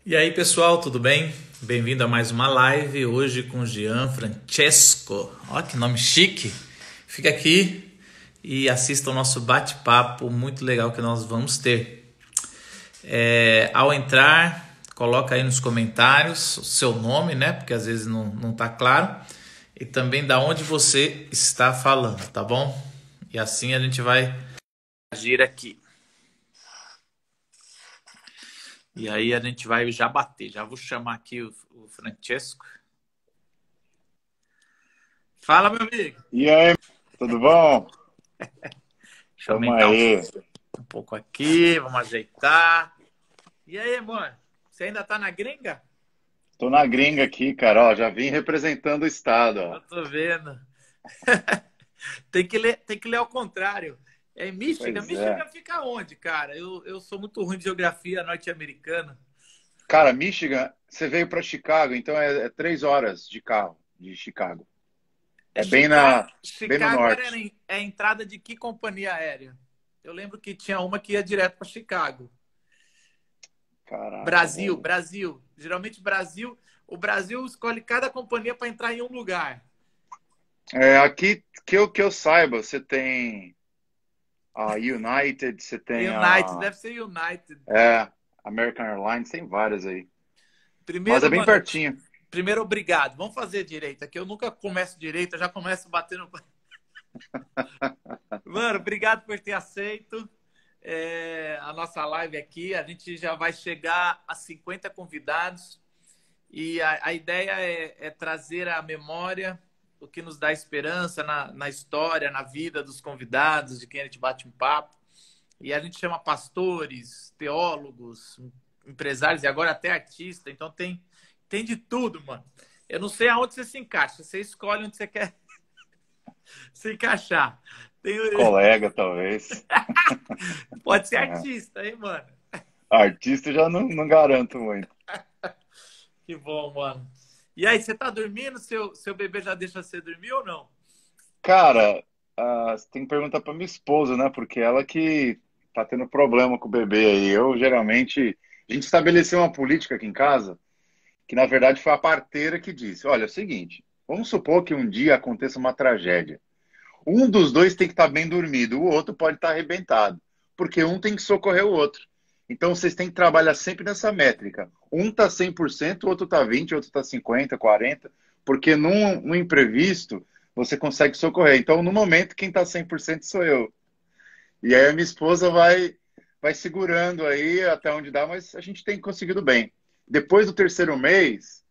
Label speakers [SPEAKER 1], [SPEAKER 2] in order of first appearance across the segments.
[SPEAKER 1] E aí, pessoal, tudo bem? Bem-vindo a mais uma live, hoje com Gianfrancesco. Olha que nome chique! Fica aqui e assista o nosso bate-papo muito legal que nós vamos ter. Ao entrar, coloca aí nos comentários o seu nome, né? Porque às vezes não tá claro. E também da onde você está falando, tá bom? E assim a gente vai agir aqui. E aí a gente vai já bater. Já vou chamar aqui o Francesco. Fala, meu amigo.
[SPEAKER 2] E aí, tudo bom?
[SPEAKER 1] Deixa eu
[SPEAKER 2] Tamo
[SPEAKER 1] aumentar
[SPEAKER 2] aí.
[SPEAKER 1] um pouco aqui, vamos ajeitar. E aí, mano? Você ainda tá na gringa?
[SPEAKER 2] Tô na gringa aqui, cara. Ó, já vim representando o estado, ó.
[SPEAKER 1] Eu tô vendo. Tem que ler ao contrário. É Michigan?
[SPEAKER 2] Pois é.
[SPEAKER 1] Michigan fica onde, cara? Eu sou muito ruim de geografia norte-americana.
[SPEAKER 2] Cara, Michigan, você veio pra Chicago, então é 3 horas de carro de Chicago.
[SPEAKER 1] É
[SPEAKER 2] É bem
[SPEAKER 1] Chicago,
[SPEAKER 2] bem no
[SPEAKER 1] Chicago
[SPEAKER 2] norte.
[SPEAKER 1] é a entrada de que companhia aérea? Eu lembro que tinha uma que ia direto para Chicago.
[SPEAKER 2] Caraca,
[SPEAKER 1] Brasil,
[SPEAKER 2] velho.
[SPEAKER 1] Brasil. Geralmente o Brasil escolhe cada companhia para entrar em um lugar.
[SPEAKER 2] Aqui, que eu saiba, você tem a United, você tem
[SPEAKER 1] United, deve ser United.
[SPEAKER 2] é, American Airlines, tem várias aí. Mas é
[SPEAKER 1] Primeiro,
[SPEAKER 2] bem
[SPEAKER 1] mano,
[SPEAKER 2] pertinho.
[SPEAKER 1] primeiro obrigado. Vamos fazer direito aqui. Eu nunca começo direito, eu já começo batendo. Mano, obrigado por ter aceito a nossa live aqui. A gente já vai chegar a 50 convidados e a ideia é trazer à memória o que nos dá esperança na história, na vida dos convidados, de quem a gente bate um papo. E a gente chama pastores, teólogos, empresários e agora até artista. Então tem de tudo, mano. Eu não sei aonde você se encaixa. Você escolhe onde você quer se encaixar. Tem...
[SPEAKER 2] Colega, talvez.
[SPEAKER 1] Pode ser
[SPEAKER 2] É.
[SPEAKER 1] artista, hein, mano?
[SPEAKER 2] Artista eu já não garanto muito.
[SPEAKER 1] Que bom, mano. E aí, você tá dormindo? Seu bebê já deixa você dormir ou não?
[SPEAKER 2] Cara, você tem que perguntar pra minha esposa, né? Porque ela que tá tendo problema com o bebê aí. Eu, geralmente, a gente estabeleceu uma política aqui em casa, que na verdade foi a parteira que disse: olha, é o seguinte, vamos supor que um dia aconteça uma tragédia. Um dos dois tem que estar bem dormido, o outro pode estar arrebentado, porque um tem que socorrer o outro. Então vocês têm que trabalhar sempre nessa métrica. Um tá 100%, o outro tá 20%, o outro tá 50%, 40%, porque num imprevisto você consegue socorrer. Então, no momento, quem tá 100% sou eu. E aí a minha esposa vai segurando aí até onde dá, mas a gente tem conseguido bem. Depois do terceiro mês,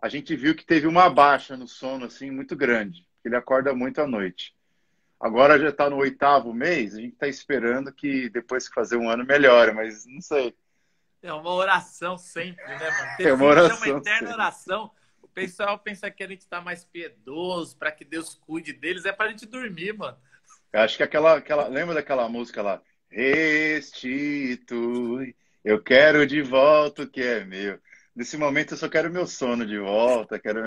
[SPEAKER 2] a gente viu que teve uma baixa no sono assim muito grande. Ele acorda muito à noite. Agora já está no oitavo mês, a gente está esperando que depois que fazer um ano melhore, mas não sei.
[SPEAKER 1] É uma oração sempre, né, mano? Ter
[SPEAKER 2] É uma
[SPEAKER 1] filhos é uma
[SPEAKER 2] oração,
[SPEAKER 1] eterna
[SPEAKER 2] sei.
[SPEAKER 1] oração. O pessoal pensa que a gente tá mais piedoso, para que Deus cuide deles. É pra gente dormir, mano.
[SPEAKER 2] Eu acho que lembra daquela música lá? Restitui, eu quero de volta o que é meu. Nesse momento eu só quero meu sono de volta, quero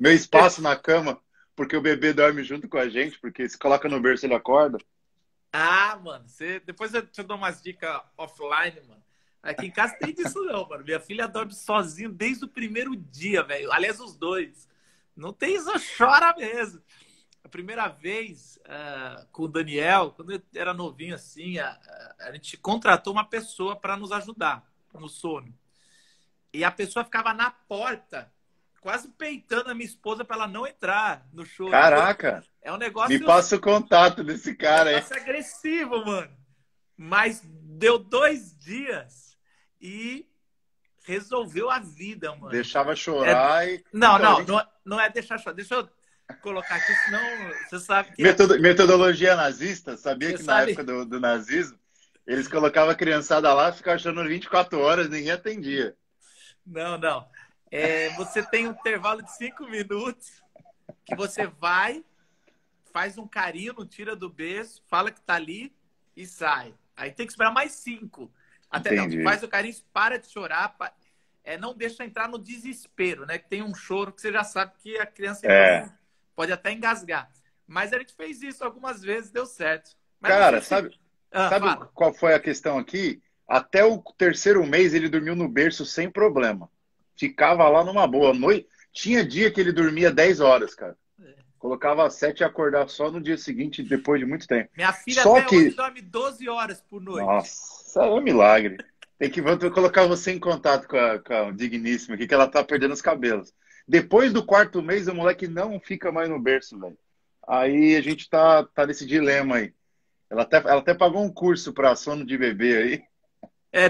[SPEAKER 2] meu espaço na cama, porque o bebê dorme junto com a gente, porque se coloca no berço ele acorda.
[SPEAKER 1] Ah, mano, depois eu te dou umas dicas offline, mano. Aqui em casa tem disso não, mano. Minha filha dorme sozinho desde o primeiro dia, velho. Aliás, os dois. Não tem isso, chora mesmo. A primeira vez com o Daniel, quando eu era novinho assim, a gente contratou uma pessoa para nos ajudar no sono. E a pessoa ficava na porta, quase peitando a minha esposa para ela não entrar no choro.
[SPEAKER 2] Caraca,
[SPEAKER 1] É um
[SPEAKER 2] me
[SPEAKER 1] negócio,
[SPEAKER 2] passa o contato desse cara aí.
[SPEAKER 1] negócio agressivo, mano. Mas deu 2 dias e resolveu a vida, mano.
[SPEAKER 2] Deixava
[SPEAKER 1] É...
[SPEAKER 2] chorar e.
[SPEAKER 1] Não,
[SPEAKER 2] Então, a
[SPEAKER 1] não,
[SPEAKER 2] gente.
[SPEAKER 1] não é deixar chorar. Deixa eu colocar aqui, senão você sabe que aqui.
[SPEAKER 2] Metodologia nazista, sabia
[SPEAKER 1] Você
[SPEAKER 2] que na época
[SPEAKER 1] sabe.
[SPEAKER 2] do nazismo, eles colocavam a criançada lá, ficava chorando 24 horas, ninguém atendia.
[SPEAKER 1] Não, não. Você tem um intervalo de 5 minutos que você vai, faz um carinho, não tira do berço, fala que tá ali e sai. Aí tem que esperar mais 5. Até não,
[SPEAKER 2] Entendi.
[SPEAKER 1] faz o carinho, para de chorar, não deixa entrar no desespero, né? Que tem um choro que você já sabe que a criança
[SPEAKER 2] É.
[SPEAKER 1] então pode até engasgar. Mas a gente fez isso algumas vezes, deu certo. Mas não sei
[SPEAKER 2] Cara,
[SPEAKER 1] se.
[SPEAKER 2] sabe,
[SPEAKER 1] Ah,
[SPEAKER 2] sabe
[SPEAKER 1] fala.
[SPEAKER 2] qual foi a questão aqui? Até o terceiro mês ele dormiu no berço sem problema. Ficava lá numa boa noite. Tinha dia que ele dormia 10 horas, cara. Colocava às 7 e acordava só no dia seguinte, depois de muito tempo.
[SPEAKER 1] Minha filha
[SPEAKER 2] Só
[SPEAKER 1] até hoje
[SPEAKER 2] que,
[SPEAKER 1] dorme 12 horas por noite.
[SPEAKER 2] nossa, isso aí é um milagre. Vou colocar você em contato com a digníssima aqui, que ela tá perdendo os cabelos. Depois do quarto mês, o moleque não fica mais no berço, velho. Aí a gente tá nesse dilema aí. Ela até pagou um curso para sono de bebê aí.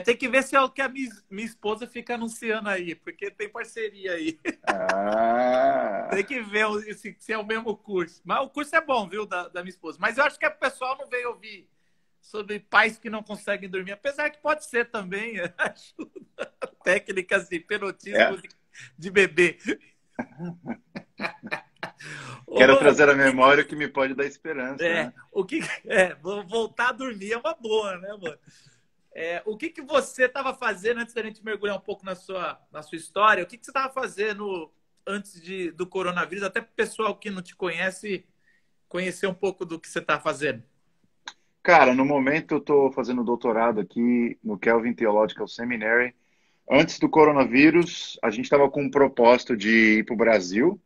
[SPEAKER 1] Tem que ver se é o que a minha esposa fica anunciando aí, porque tem parceria aí.
[SPEAKER 2] Ah,
[SPEAKER 1] Tem que ver se é o mesmo curso. Mas o curso é bom, viu, da minha esposa. Mas eu acho que o pessoal não veio ouvir sobre pais que não conseguem dormir. Apesar que pode ser também ajuda. Técnicas de hipnotismo
[SPEAKER 2] é.
[SPEAKER 1] de bebê. Ô,
[SPEAKER 2] Quero
[SPEAKER 1] Lô,
[SPEAKER 2] trazer à memória o que me pode dar esperança, né?
[SPEAKER 1] voltar a dormir é uma boa, né, mano? O que você estava fazendo antes da gente mergulhar um pouco na sua história? O que você estava fazendo antes do coronavírus? Até para o pessoal que não te conhece conhecer um pouco do que você está fazendo.
[SPEAKER 2] Cara, no momento eu estou fazendo doutorado aqui no Kelvin Theological Seminary. Antes do coronavírus, a gente estava com um propósito de ir para o Brasil.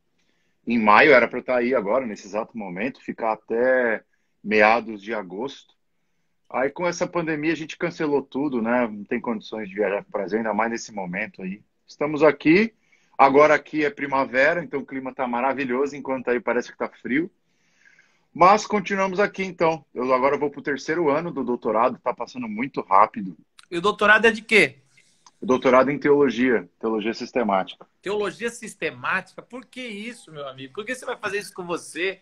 [SPEAKER 2] Em maio era para eu estar aí agora, nesse exato momento, ficar até meados de agosto. Aí com essa pandemia a gente cancelou tudo, né? Não tem condições de viajar para o Brasil, ainda mais nesse momento aí. Estamos aqui. Agora aqui é primavera, então o clima está maravilhoso, enquanto aí parece que está frio. Mas continuamos aqui, então. Eu agora vou para o terceiro ano do doutorado, está passando muito rápido.
[SPEAKER 1] E o doutorado é de quê?
[SPEAKER 2] Doutorado em teologia, teologia sistemática.
[SPEAKER 1] Teologia sistemática? Por que isso, meu amigo? Por que você vai fazer isso com você?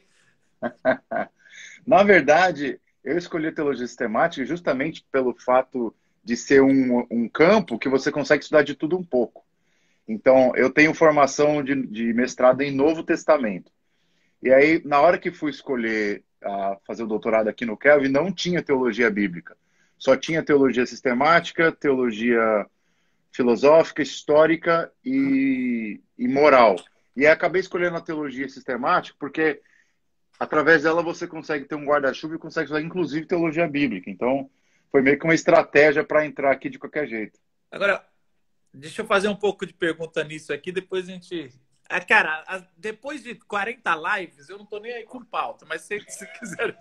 [SPEAKER 2] Na verdade, eu escolhi a teologia sistemática justamente pelo fato de ser um campo que você consegue estudar de tudo um pouco. Então, eu tenho formação de mestrado em Novo Testamento. E aí, na hora que fui escolher fazer o doutorado aqui no Kelvin, não tinha teologia bíblica. Só tinha teologia sistemática, teologia filosófica, histórica e moral. E aí, acabei escolhendo a teologia sistemática porque, através dela, você consegue ter um guarda-chuva e consegue estudar, inclusive, teologia bíblica. Então, foi meio que uma estratégia para entrar aqui de qualquer jeito.
[SPEAKER 1] Agora, deixa eu fazer um pouco de pergunta nisso aqui, depois a gente... Cara, depois de 40 lives, eu não tô nem aí com pauta, mas se quiser...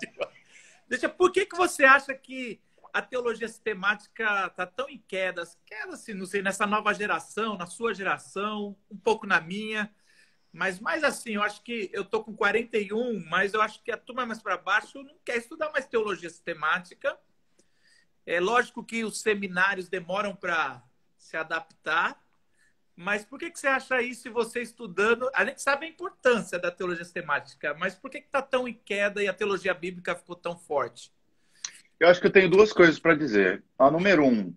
[SPEAKER 1] Por que você acha que a teologia sistemática está tão em queda, assim, não sei, nessa nova geração, na sua geração, um pouco na minha, mas mais assim, eu acho que eu tô com 41, mas eu acho que a turma mais para baixo não quer estudar mais teologia sistemática. É lógico que os seminários demoram para se adaptar, mas por que você acha isso se você estudando? A gente sabe a importância da teologia sistemática, mas por que está tão em queda e a teologia bíblica ficou tão forte?
[SPEAKER 2] Eu acho que eu tenho duas coisas para dizer. A número um,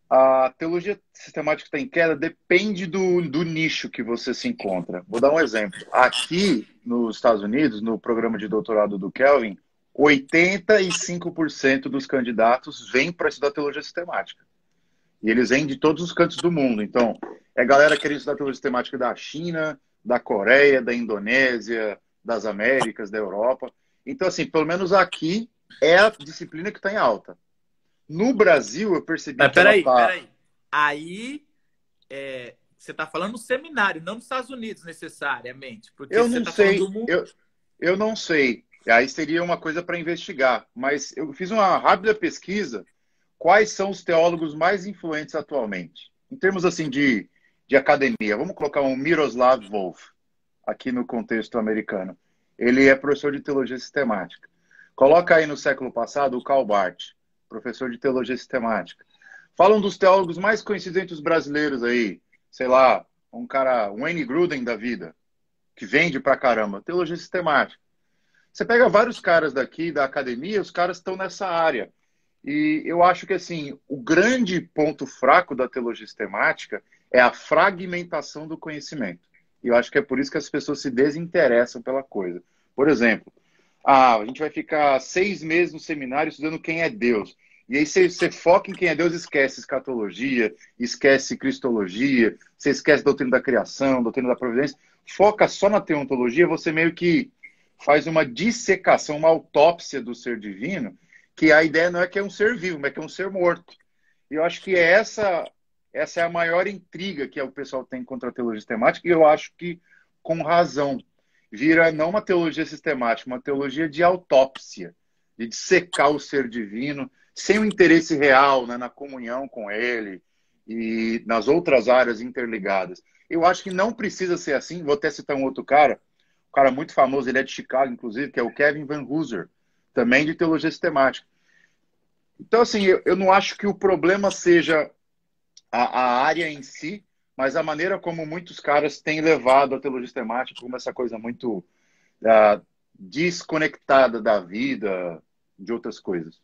[SPEAKER 2] a teologia sistemática está em queda depende do nicho que você se encontra. Vou dar um exemplo. Aqui nos Estados Unidos, no programa de doutorado do Kelvin, 85% dos candidatos vêm para estudar teologia sistemática. E eles vêm de todos os cantos do mundo. Então, é galera querendo estudar teologia sistemática da China, da Coreia, da Indonésia, das Américas, da Europa. Então, assim, pelo menos aqui é a disciplina que está em alta. No Brasil, eu percebi
[SPEAKER 1] Mas
[SPEAKER 2] que ela está...
[SPEAKER 1] Peraí. Aí, você está falando no seminário, não nos Estados Unidos, necessariamente. Porque
[SPEAKER 2] Eu
[SPEAKER 1] você
[SPEAKER 2] não
[SPEAKER 1] está falando
[SPEAKER 2] sei,
[SPEAKER 1] do mundo...
[SPEAKER 2] eu não sei. Aí seria uma coisa para investigar. Mas eu fiz uma rápida pesquisa. Quais são os teólogos mais influentes atualmente? Em termos assim de academia, vamos colocar um Miroslav Volf, aqui no contexto americano. Ele é professor de teologia sistemática. Coloca aí no século passado o Karl Barth, professor de teologia sistemática. Fala um dos teólogos mais conhecidos entre os brasileiros aí, sei lá, um cara, um Wayne Grudem da vida, que vende pra caramba, teologia sistemática. Você pega vários caras daqui da academia, os caras estão nessa área. E eu acho que, assim, o grande ponto fraco da teologia sistemática é a fragmentação do conhecimento. E eu acho que é por isso que as pessoas se desinteressam pela coisa. Por exemplo, a gente vai ficar 6 meses no seminário estudando quem é Deus. E aí você foca em quem é Deus, esquece escatologia, esquece cristologia, você esquece a doutrina da criação, a doutrina da providência. Foca só na teontologia, você meio que faz uma dissecação, uma autópsia do ser divino, que a ideia não é que é um ser vivo, mas que é um ser morto. E eu acho que essa é a maior intriga que o pessoal tem contra a teologia sistemática, e eu acho que com razão. Vira não uma teologia sistemática, uma teologia de autópsia, de dissecar o ser divino, sem o interesse real, né, na comunhão com ele e nas outras áreas interligadas. Eu acho que não precisa ser assim. Vou até citar um outro cara, um cara muito famoso, ele é de Chicago, inclusive, que é o Kevin Van Hooser, também de teologia sistemática. Então, assim, eu não acho que o problema seja a área em si, mas a maneira como muitos caras têm levado a teologia sistemática como essa coisa muito desconectada da vida, de outras coisas.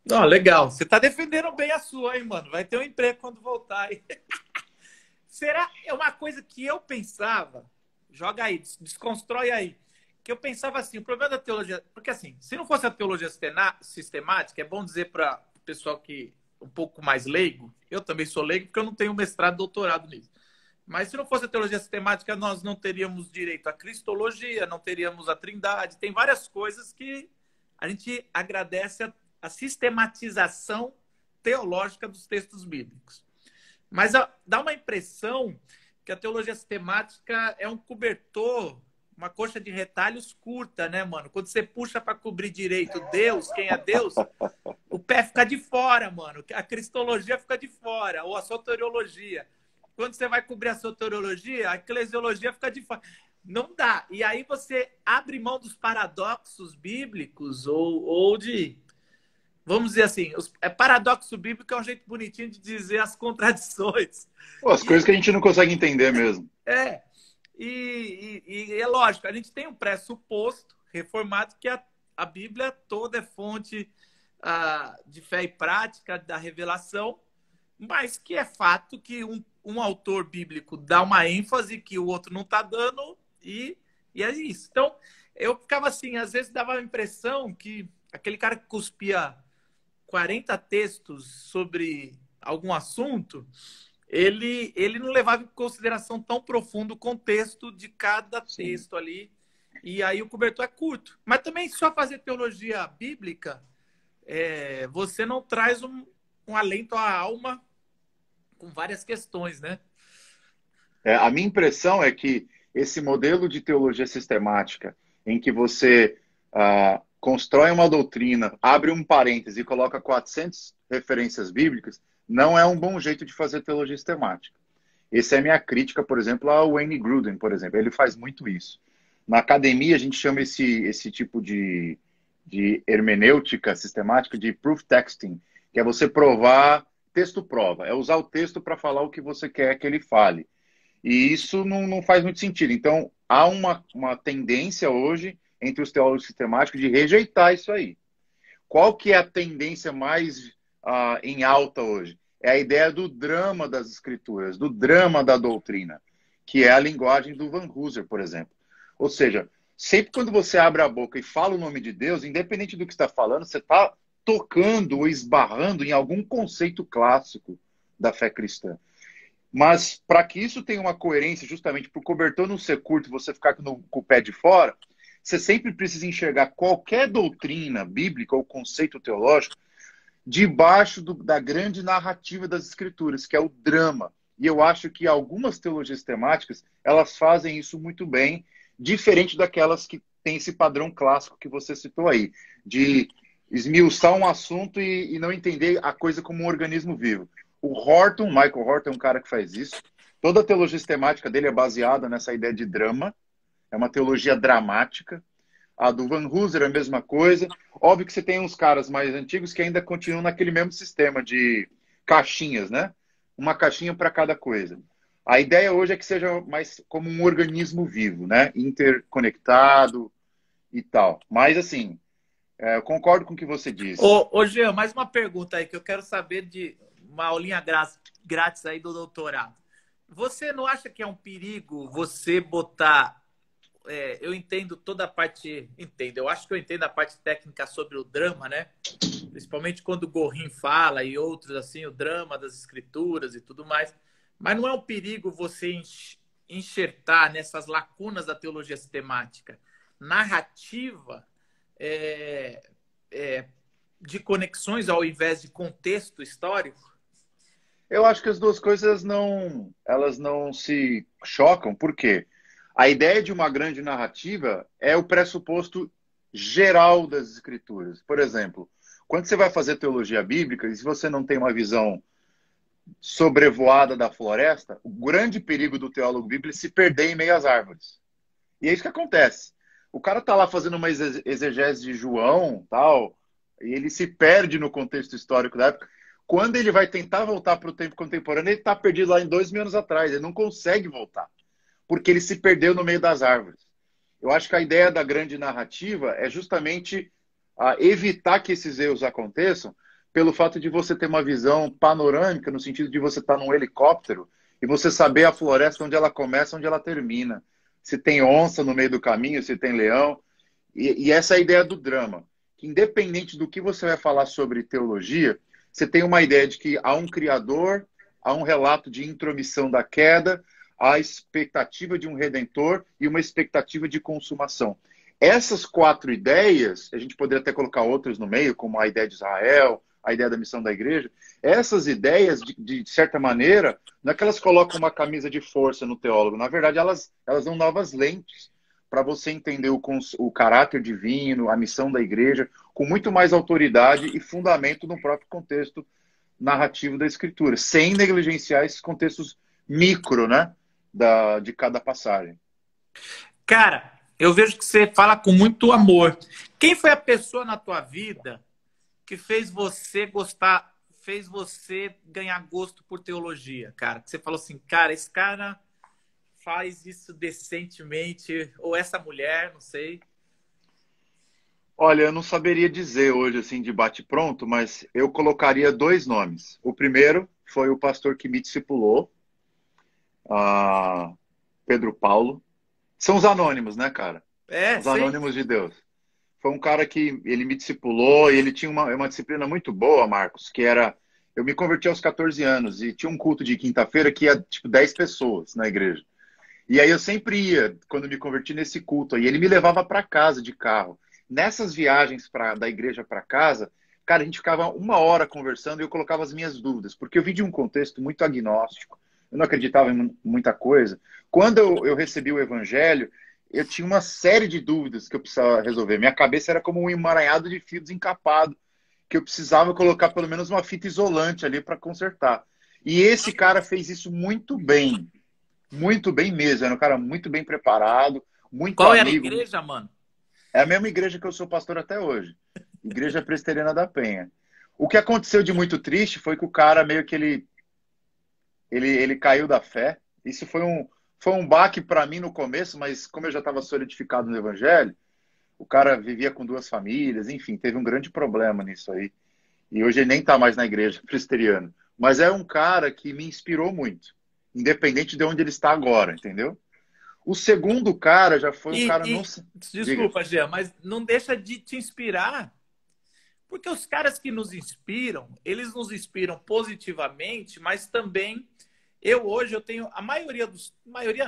[SPEAKER 1] Não, legal. Você tá defendendo bem a sua, hein, mano? Vai ter um emprego quando voltar aí. Será? É uma coisa que eu pensava. Joga aí, desconstrói aí. Que eu pensava assim, o problema da teologia. Porque assim, se não fosse a teologia sistemática, é bom dizer para o pessoal que um pouco mais leigo, eu também sou leigo, porque eu não tenho mestrado, doutorado nisso. Mas se não fosse a teologia sistemática, nós não teríamos direito à cristologia, não teríamos a trindade. Tem várias coisas que a gente agradece a sistematização teológica dos textos bíblicos. Mas dá uma impressão que a teologia sistemática é um cobertor, uma coxa de retalhos curta, né, mano? Quando você puxa para cobrir direito Deus, quem é Deus, o pé fica de fora, mano. A cristologia fica de fora, ou a soteriologia. Quando você vai cobrir a soteriologia, a eclesiologia fica de fora. Não dá. E aí você abre mão dos paradoxos bíblicos ou de... Vamos dizer assim, paradoxo bíblico é um jeito bonitinho de dizer as contradições.
[SPEAKER 2] Pô, as coisas
[SPEAKER 1] E,
[SPEAKER 2] que a gente não consegue entender mesmo.
[SPEAKER 1] é, e é lógico, a gente tem um pressuposto reformado que a Bíblia toda é fonte de fé e prática da revelação, mas que é fato que um autor bíblico dá uma ênfase que o outro não está dando e é isso. Então, eu ficava assim, às vezes dava a impressão que aquele cara que cuspia 40 textos sobre algum assunto, ele não levava em consideração tão profundo o contexto de cada
[SPEAKER 2] Sim.
[SPEAKER 1] texto ali. E aí o cobertor é curto. Mas também só fazer teologia bíblica, você não traz um alento à alma com várias questões, né?
[SPEAKER 2] A minha impressão é que esse modelo de teologia sistemática, em que você constrói uma doutrina, abre um parêntese e coloca 400 referências bíblicas, não é um bom jeito de fazer teologia sistemática. Essa é a minha crítica, por exemplo, ao Wayne Grudem, por exemplo. Ele faz muito isso. Na academia, a gente chama esse tipo de hermenêutica sistemática de proof texting, que é você provar, texto prova, é usar o texto para falar o que você quer que ele fale. E isso não faz muito sentido. Então, há uma tendência hoje entre os teólogos sistemáticos de rejeitar isso aí. Qual que é a tendência mais em alta hoje? É a ideia do drama das escrituras, do drama da doutrina, que é a linguagem do Van Hooser, por exemplo. Ou seja, sempre quando você abre a boca e fala o nome de Deus, independente do que está falando, você está tocando ou esbarrando em algum conceito clássico da fé cristã. Mas para que isso tenha uma coerência, justamente para o cobertor não ser curto e você ficar com o pé de fora, você sempre precisa enxergar qualquer doutrina bíblica ou conceito teológico debaixo da grande narrativa das escrituras, que é o drama. E eu acho que algumas teologias temáticas, elas fazem isso muito bem, diferente daquelas que têm esse padrão clássico que você citou aí, de esmiuçar um assunto e não entender a coisa como um organismo vivo. O Michael Horton é um cara que faz isso. Toda a teologia sistemática dele é baseada nessa ideia de drama. É uma teologia dramática. A do Van Hooser é a mesma coisa. Óbvio que você tem uns caras mais antigos que ainda continuam naquele mesmo sistema de caixinhas, né? Uma caixinha para cada coisa. A ideia hoje é que seja mais como um organismo vivo, né? Interconectado e tal. Mas, assim, eu concordo com o que você disse.
[SPEAKER 1] Ô, Jean, mais uma pergunta aí que eu quero saber de uma aulinha grátis aí do doutorado. Você não acha que é um perigo você botar eu entendo toda a parte. Entendo, eu acho que eu entendo a parte técnica sobre o drama, né? Principalmente quando o Gorin fala e outros, assim, o drama das escrituras e tudo mais. Mas não é um perigo você enxertar nessas lacunas da teologia sistemática narrativa, é, é, de conexões ao invés de contexto histórico?
[SPEAKER 2] Eu acho que as duas coisas elas não se chocam, porque a ideia de uma grande narrativa é o pressuposto geral das escrituras. Por exemplo, quando você vai fazer teologia bíblica, e se você não tem uma visão sobrevoada da floresta, o grande perigo do teólogo bíblico é se perder em meio às árvores. E é isso que acontece. O cara tá lá fazendo uma exegese de João, tal, e ele se perde no contexto histórico da época. Quando ele vai tentar voltar para o tempo contemporâneo, ele está perdido lá em 2000 anos atrás. Ele não consegue voltar, porque ele se perdeu no meio das árvores. Eu acho que a ideia da grande narrativa é justamente evitar que esses erros aconteçam pelo fato de você ter uma visão panorâmica, no sentido de você estar num helicóptero e você saber a floresta onde ela começa, onde ela termina. Se tem onça no meio do caminho, se tem leão. E essa é a ideia do drama. Que independente do que você vai falar sobre teologia, você tem uma ideia de que há um criador, há um relato de intromissão da queda, há a expectativa de um redentor e uma expectativa de consumação. Essas quatro ideias, a gente poderia até colocar outras no meio, como a ideia de Israel, a ideia da missão da igreja. Essas ideias, de certa maneira, não é que elas colocam uma camisa de força no teólogo. Na verdade, elas dão novas lentes para você entender o caráter divino, a missão da igreja, com muito mais autoridade e fundamento no próprio contexto narrativo da escritura, sem negligenciar esses contextos micro, né, de cada passagem.
[SPEAKER 1] Cara, eu vejo que você fala com muito amor. Quem foi a pessoa na tua vida que fez você gostar, fez você ganhar gosto por teologia, cara? Que você falou assim, cara, esse cara faz isso decentemente, ou essa mulher, não sei.
[SPEAKER 2] Olha, eu não saberia dizer hoje, assim, de bate-pronto, mas eu colocaria dois nomes. O primeiro foi o pastor que me discipulou, Pedro Paulo. São os anônimos, né, cara?
[SPEAKER 1] É,
[SPEAKER 2] Os
[SPEAKER 1] sei.
[SPEAKER 2] anônimos de Deus. Foi um cara que ele me discipulou e ele tinha uma disciplina muito boa, Marcos, que era... Eu me converti aos 14 anos e tinha um culto de quinta-feira que ia, tipo, 10 pessoas na igreja. E aí eu sempre ia, quando me converti, nesse culto aí. Ele me levava para casa de carro. Nessas viagens da igreja para casa, cara, a gente ficava uma hora conversando e eu colocava as minhas dúvidas, porque eu vim de um contexto muito agnóstico, eu não acreditava em muita coisa. Quando eu recebi o evangelho, eu tinha uma série de dúvidas que eu precisava resolver. Minha cabeça era como um emaranhado de fio desencapado, que eu precisava colocar pelo menos uma fita isolante ali para consertar. E esse cara fez isso muito bem mesmo. Era um cara muito bem preparado, muito
[SPEAKER 1] Qual era a
[SPEAKER 2] amigo.
[SPEAKER 1] igreja, mano?
[SPEAKER 2] É a mesma igreja que eu sou pastor até hoje. Igreja Presbiteriana da Penha. O que aconteceu de muito triste foi que o cara meio que ele caiu da fé. Isso foi um baque para mim no começo, mas como eu já estava solidificado no evangelho, o cara vivia com duas famílias, enfim, teve um grande problema nisso aí. E hoje ele nem está mais na igreja presbiteriana. Mas é um cara que me inspirou muito, independente de onde ele está agora, entendeu? O segundo cara já foi um cara não... Diga.
[SPEAKER 1] Desculpa, Jean, mas não deixa de te inspirar, porque os caras que nos inspiram, eles nos inspiram positivamente, mas também hoje eu tenho a maioria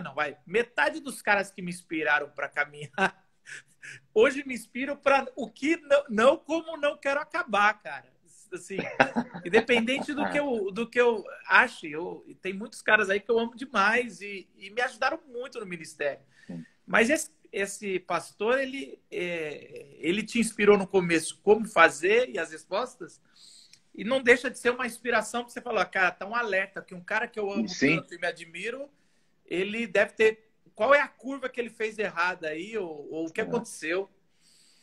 [SPEAKER 1] não, vai, metade dos caras que me inspiraram para caminhar, hoje me inspiram para o que não como não quero acabar, cara. Assim, independente do que eu ache, tem muitos caras aí que eu amo demais e me ajudaram muito no ministério. Mas esse pastor, ele te inspirou no começo como fazer e as respostas, e não deixa de ser uma inspiração para você falar, cara, tá um alerta que um cara que eu amo tanto e me admiro, ele deve ter... Qual é a curva que ele fez errada aí, ou o que aconteceu?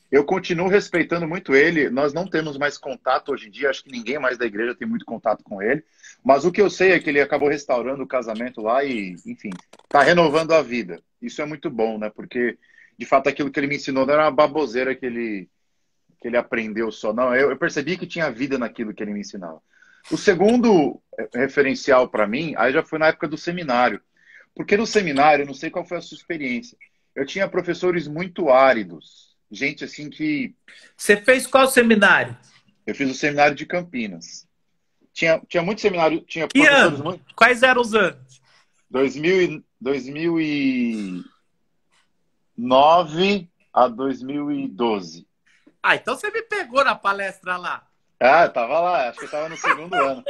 [SPEAKER 2] Eu continuo respeitando muito ele. Nós não temos mais contato hoje em dia. Acho que ninguém mais da igreja tem muito contato com ele. Mas o que eu sei é que ele acabou restaurando o casamento lá e, enfim, está renovando a vida. Isso é muito bom, né? Porque, de fato, aquilo que ele me ensinou não era uma baboseira que ele aprendeu só. Não, eu percebi que tinha vida naquilo que ele me ensinava. O segundo referencial para mim, aí já foi na época do seminário. Porque no seminário, eu não sei qual foi a sua experiência, eu tinha professores muito áridos. Gente assim que...
[SPEAKER 1] Você fez qual seminário?
[SPEAKER 2] Eu fiz o seminário de Campinas. Tinha muito seminário, tinha
[SPEAKER 1] Que
[SPEAKER 2] professores
[SPEAKER 1] ano?
[SPEAKER 2] muito...
[SPEAKER 1] Quais eram os anos?
[SPEAKER 2] 2009 a 2012.
[SPEAKER 1] Ah, então você me pegou na palestra lá.
[SPEAKER 2] Ah, eu tava lá, acho que eu tava no segundo ano.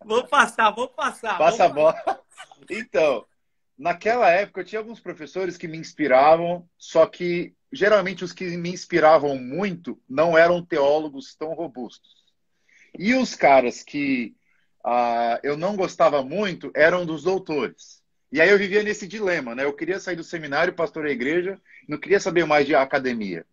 [SPEAKER 1] Vou passar, vou passar,
[SPEAKER 2] Passa
[SPEAKER 1] vamos
[SPEAKER 2] a bola. Então, naquela época eu tinha alguns professores que me inspiravam, só que geralmente os que me inspiravam muito não eram teólogos tão robustos. E os caras que eu não gostava muito eram dos doutores. E aí eu vivia nesse dilema, né? Eu queria sair do seminário, pastorear a igreja, não queria saber mais de academia.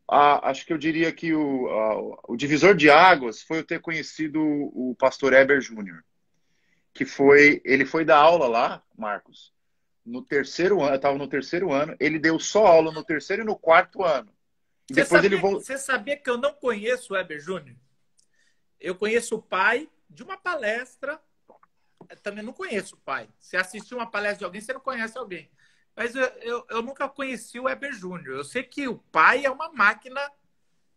[SPEAKER 2] Acho que eu diria que o divisor de águas foi eu ter conhecido o pastor Eber Júnior, ele foi dar aula lá, Marcos, no terceiro ano, eu estava no terceiro ano, ele deu só aula no terceiro e no quarto ano. E depois ele voltou.
[SPEAKER 1] Você sabia que eu não conheço o Weber Júnior? Eu conheço o pai de uma palestra. Eu também não conheço o pai. Se assistiu uma palestra de alguém, você não conhece alguém. Mas eu nunca conheci o Weber Júnior. Eu sei que o pai é uma máquina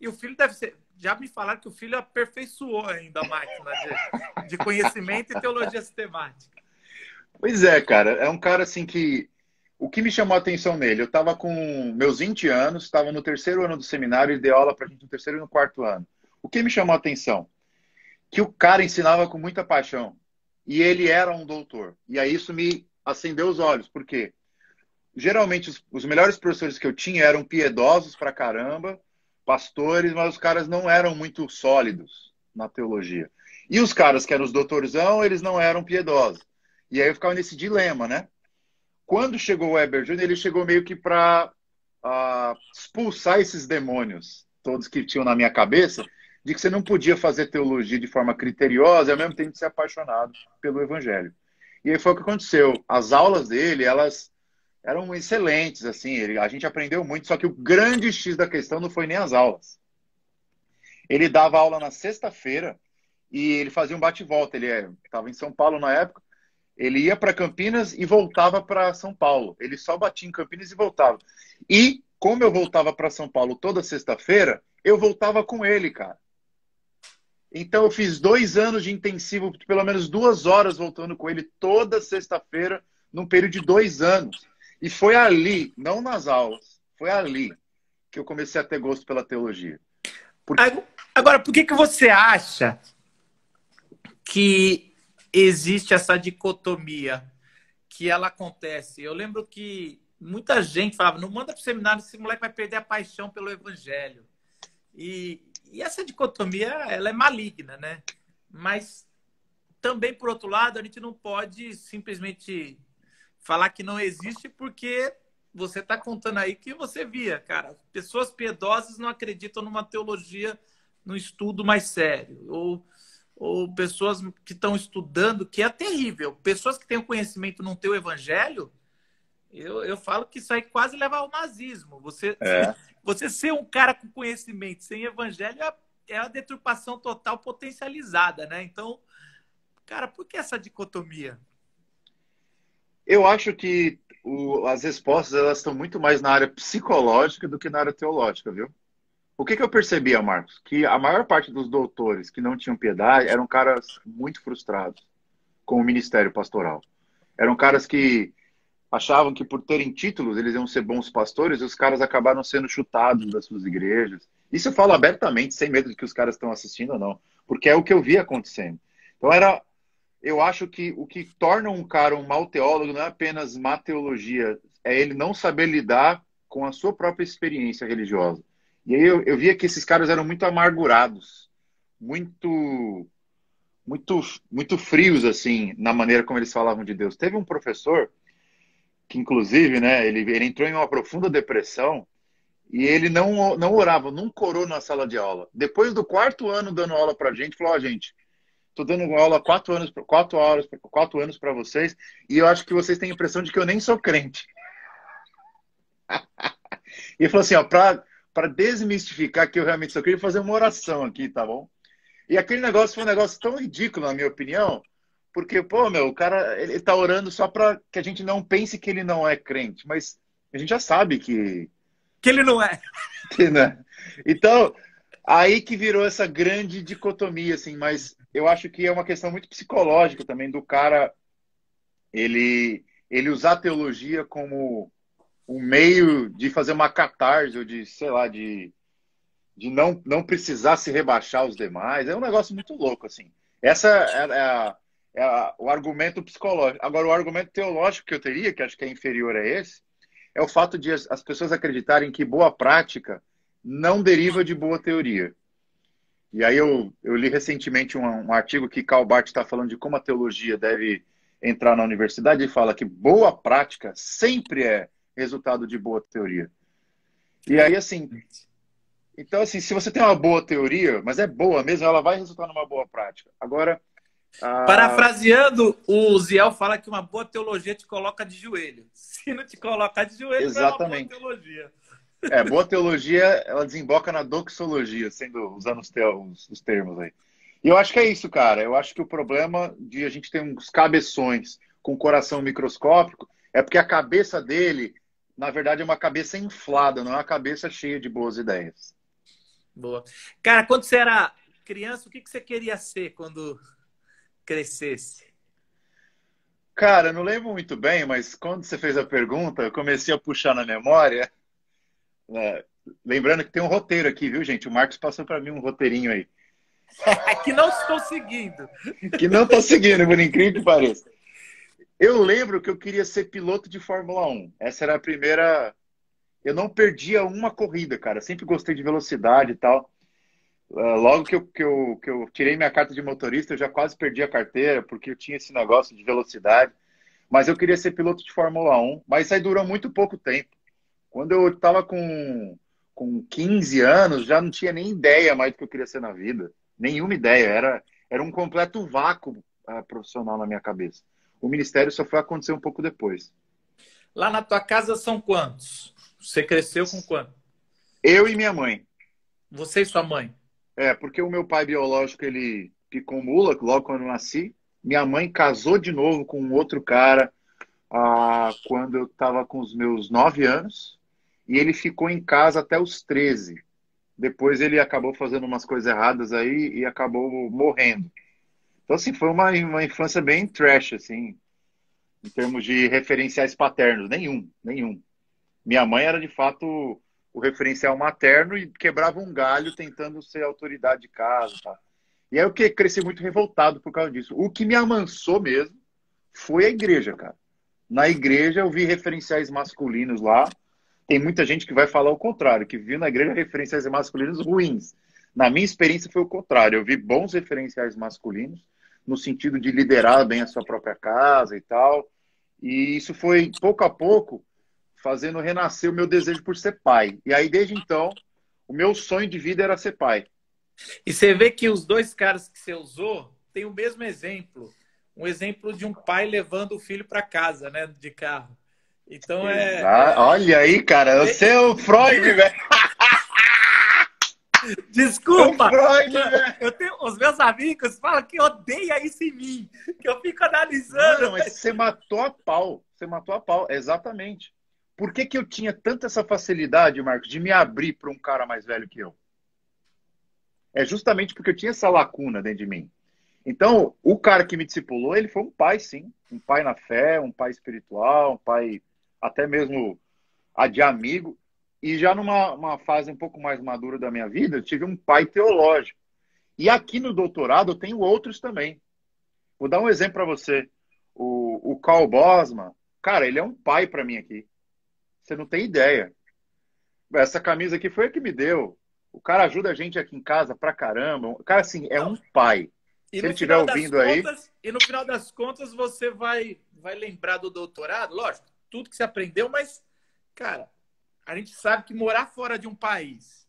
[SPEAKER 1] e o filho deve ser. Já me falaram que o filho aperfeiçoou ainda a máquina de conhecimento e teologia sistemática.
[SPEAKER 2] Pois é, cara, é um cara assim que. O que me chamou a atenção nele? Eu estava com meus 20 anos, estava no terceiro ano do seminário e dei aula para a gente no terceiro e no quarto ano. O que me chamou a atenção? Que o cara ensinava com muita paixão. E ele era um doutor. E aí isso me acendeu os olhos, porque geralmente os melhores professores que eu tinha eram piedosos pra caramba, pastores, mas os caras não eram muito sólidos na teologia. E os caras que eram os doutorzão, eles não eram piedosos. E aí eu ficava nesse dilema, né? Quando chegou o Weber Júnior, ele chegou meio que para expulsar esses demônios todos que tinham na minha cabeça, de que você não podia fazer teologia de forma criteriosa e ao mesmo tempo ser apaixonado pelo evangelho. E aí foi o que aconteceu. As aulas dele, elas eram excelentes, assim, a gente aprendeu muito, só que o grande X da questão não foi nem as aulas. Ele dava aula na sexta-feira e ele fazia um bate-volta. Ele estava em São Paulo na época, ele ia para Campinas e voltava para São Paulo. Ele só batia em Campinas e voltava. E, como eu voltava para São Paulo toda sexta-feira, eu voltava com ele, cara. Então, eu fiz 2 anos de intensivo, pelo menos 2 horas voltando com ele toda sexta-feira, num período de 2 anos. E foi ali, não nas aulas, foi ali que eu comecei a ter gosto pela teologia.
[SPEAKER 1] Agora, por que você acha que existe essa dicotomia que ela acontece? Eu lembro que muita gente falava, não manda para o seminário, esse moleque vai perder a paixão pelo evangelho. E essa dicotomia, ela é maligna, né? Mas também, por outro lado, a gente não pode simplesmente falar que não existe porque você está contando aí que você via, cara. Pessoas piedosas não acreditam numa teologia, num estudo mais sério. Ou pessoas que estão estudando, que é terrível. Pessoas que têm o conhecimento não têm o evangelho, eu falo que isso aí quase leva ao nazismo. Você ser um cara com conhecimento sem evangelho é a deturpação total potencializada, né? Então, cara, por que essa dicotomia?
[SPEAKER 2] Eu acho que as respostas elas estão muito mais na área psicológica do que na área teológica, viu? O que eu percebia, Marcos? Que a maior parte dos doutores que não tinham piedade eram caras muito frustrados com o ministério pastoral. Eram caras que achavam que por terem títulos eles iam ser bons pastores e os caras acabaram sendo chutados das suas igrejas. Isso eu falo abertamente, sem medo de que os caras estão assistindo ou não, porque é o que eu vi acontecendo. Então eu acho que o que torna um cara um mau teólogo não é apenas má teologia, é ele não saber lidar com a sua própria experiência religiosa. E aí eu via que esses caras eram muito amargurados, muito, muito, muito frios, assim, na maneira como eles falavam de Deus. Teve um professor que, inclusive, né, ele entrou em uma profunda depressão e ele não orava, nunca orou na sala de aula. Depois do quarto ano dando aula pra gente, falou, gente, tô dando aula há 4 anos, 4 anos para vocês e eu acho que vocês têm a impressão de que eu nem sou crente. E ele falou assim, ó, para desmistificar que eu realmente sou crente, eu vou fazer uma oração aqui, tá bom? E aquele negócio foi um negócio tão ridículo, na minha opinião, porque, pô, meu, o cara, ele tá orando só para que a gente não pense que ele não é crente, mas a gente já sabe
[SPEAKER 1] Que ele não é.
[SPEAKER 2] que né? Então, aí que virou essa grande dicotomia, assim, mas eu acho que é uma questão muito psicológica também do cara, ele usar a teologia como um meio de fazer uma catarse, ou de, sei lá, de não precisar se rebaixar os demais. É um negócio muito louco, assim. Essa o argumento psicológico. Agora, o argumento teológico que eu teria, que acho que é inferior a esse, é o fato de as pessoas acreditarem que boa prática não deriva de boa teoria. E aí eu li recentemente um artigo que Karl Barth está falando de como a teologia deve entrar na universidade e fala que boa prática sempre é resultado de boa teoria. E aí, assim, então, assim, se você tem uma boa teoria, mas é boa mesmo, ela vai resultar numa boa prática. Agora,
[SPEAKER 1] Parafraseando, o Ziel fala que uma boa teologia te coloca de joelho. Se não te colocar de joelho, não é uma boa
[SPEAKER 2] exatamente.
[SPEAKER 1] teologia.
[SPEAKER 2] Boa teologia, ela desemboca na doxologia, usando os termos aí. E eu acho que é isso, cara. Eu acho que o problema de a gente ter uns cabeções com coração microscópico é porque a cabeça dele, na verdade, é uma cabeça inflada, não é uma cabeça cheia de boas ideias.
[SPEAKER 1] Boa. Cara, quando você era criança, o que você queria ser quando crescesse?
[SPEAKER 2] Cara, eu não lembro muito bem, mas quando você fez a pergunta, eu comecei a puxar na memória, né? Lembrando que tem um roteiro aqui, viu, gente? O Marcos passou para mim um roteirinho aí.
[SPEAKER 1] Que não estou seguindo.
[SPEAKER 2] Que não tô seguindo, por incrível que pareça. Eu lembro que eu queria ser piloto de Fórmula 1. Essa era a primeira. Eu não perdia uma corrida, cara. Sempre gostei de velocidade e tal. Logo que eu tirei minha carta de motorista, eu já quase perdi a carteira, porque eu tinha esse negócio de velocidade. Mas eu queria ser piloto de Fórmula 1. Mas isso aí durou muito pouco tempo. Quando eu estava com 15 anos, já não tinha nem ideia mais do que eu queria ser na vida. Nenhuma ideia. Era um completo vácuo profissional na minha cabeça. O ministério só foi acontecer um pouco depois.
[SPEAKER 1] Lá na tua casa são quantos? Você cresceu com quanto?
[SPEAKER 2] Eu e minha mãe.
[SPEAKER 1] Você e sua mãe?
[SPEAKER 2] Porque o meu pai biológico, ele picou mula logo quando eu nasci. Minha mãe casou de novo com um outro cara quando eu estava com os meus 9 anos. E ele ficou em casa até os 13. Depois ele acabou fazendo umas coisas erradas aí e acabou morrendo. Então, assim, foi uma infância bem trash, assim, em termos de referenciais paternos. Nenhum, nenhum. Minha mãe era, de fato, o referencial materno e quebrava um galho tentando ser autoridade de casa. Tá? E aí eu cresci muito revoltado por causa disso. O que me amansou mesmo foi a igreja, cara. Na igreja eu vi referenciais masculinos lá. Tem muita gente que vai falar o contrário, que viu na igreja referenciais masculinos ruins. Na minha experiência foi o contrário. Eu vi bons referenciais masculinos no sentido de liderar bem a sua própria casa e tal. E isso foi, pouco a pouco, fazendo renascer o meu desejo por ser pai. E aí, desde então, o meu sonho de vida era ser pai.
[SPEAKER 1] E você vê que os dois caras que você usou têm o mesmo exemplo. Um exemplo de um pai levando o filho para casa, né, de carro. Então
[SPEAKER 2] Olha aí, cara, você é o Freud, velho.
[SPEAKER 1] Desculpa,
[SPEAKER 2] Freud, velho.
[SPEAKER 1] eu tenho os meus amigos falam que odeia isso em mim, que eu fico analisando.
[SPEAKER 2] Não, mas você matou a pau. Você matou a pau, exatamente. Por que eu tinha tanta essa facilidade, Marcos, de me abrir para um cara mais velho que eu? É justamente porque eu tinha essa lacuna dentro de mim. Então, o cara que me discipulou, ele foi um pai, sim. Um pai na fé, um pai espiritual, um pai até mesmo de amigo. E já numa fase um pouco mais madura da minha vida, eu tive um pai teológico. E aqui no doutorado eu tenho outros também. Vou dar um exemplo para você. O Karl Bosman, cara, ele é um pai para mim aqui. Você não tem ideia. Essa camisa aqui foi a que me deu. O cara ajuda a gente aqui em casa pra caramba. O cara, assim, é um pai. Se ele estiver ouvindo aí...
[SPEAKER 1] E no final das contas, você vai lembrar do doutorado, lógico, tudo que você aprendeu, mas, cara, a gente sabe que morar fora de um país,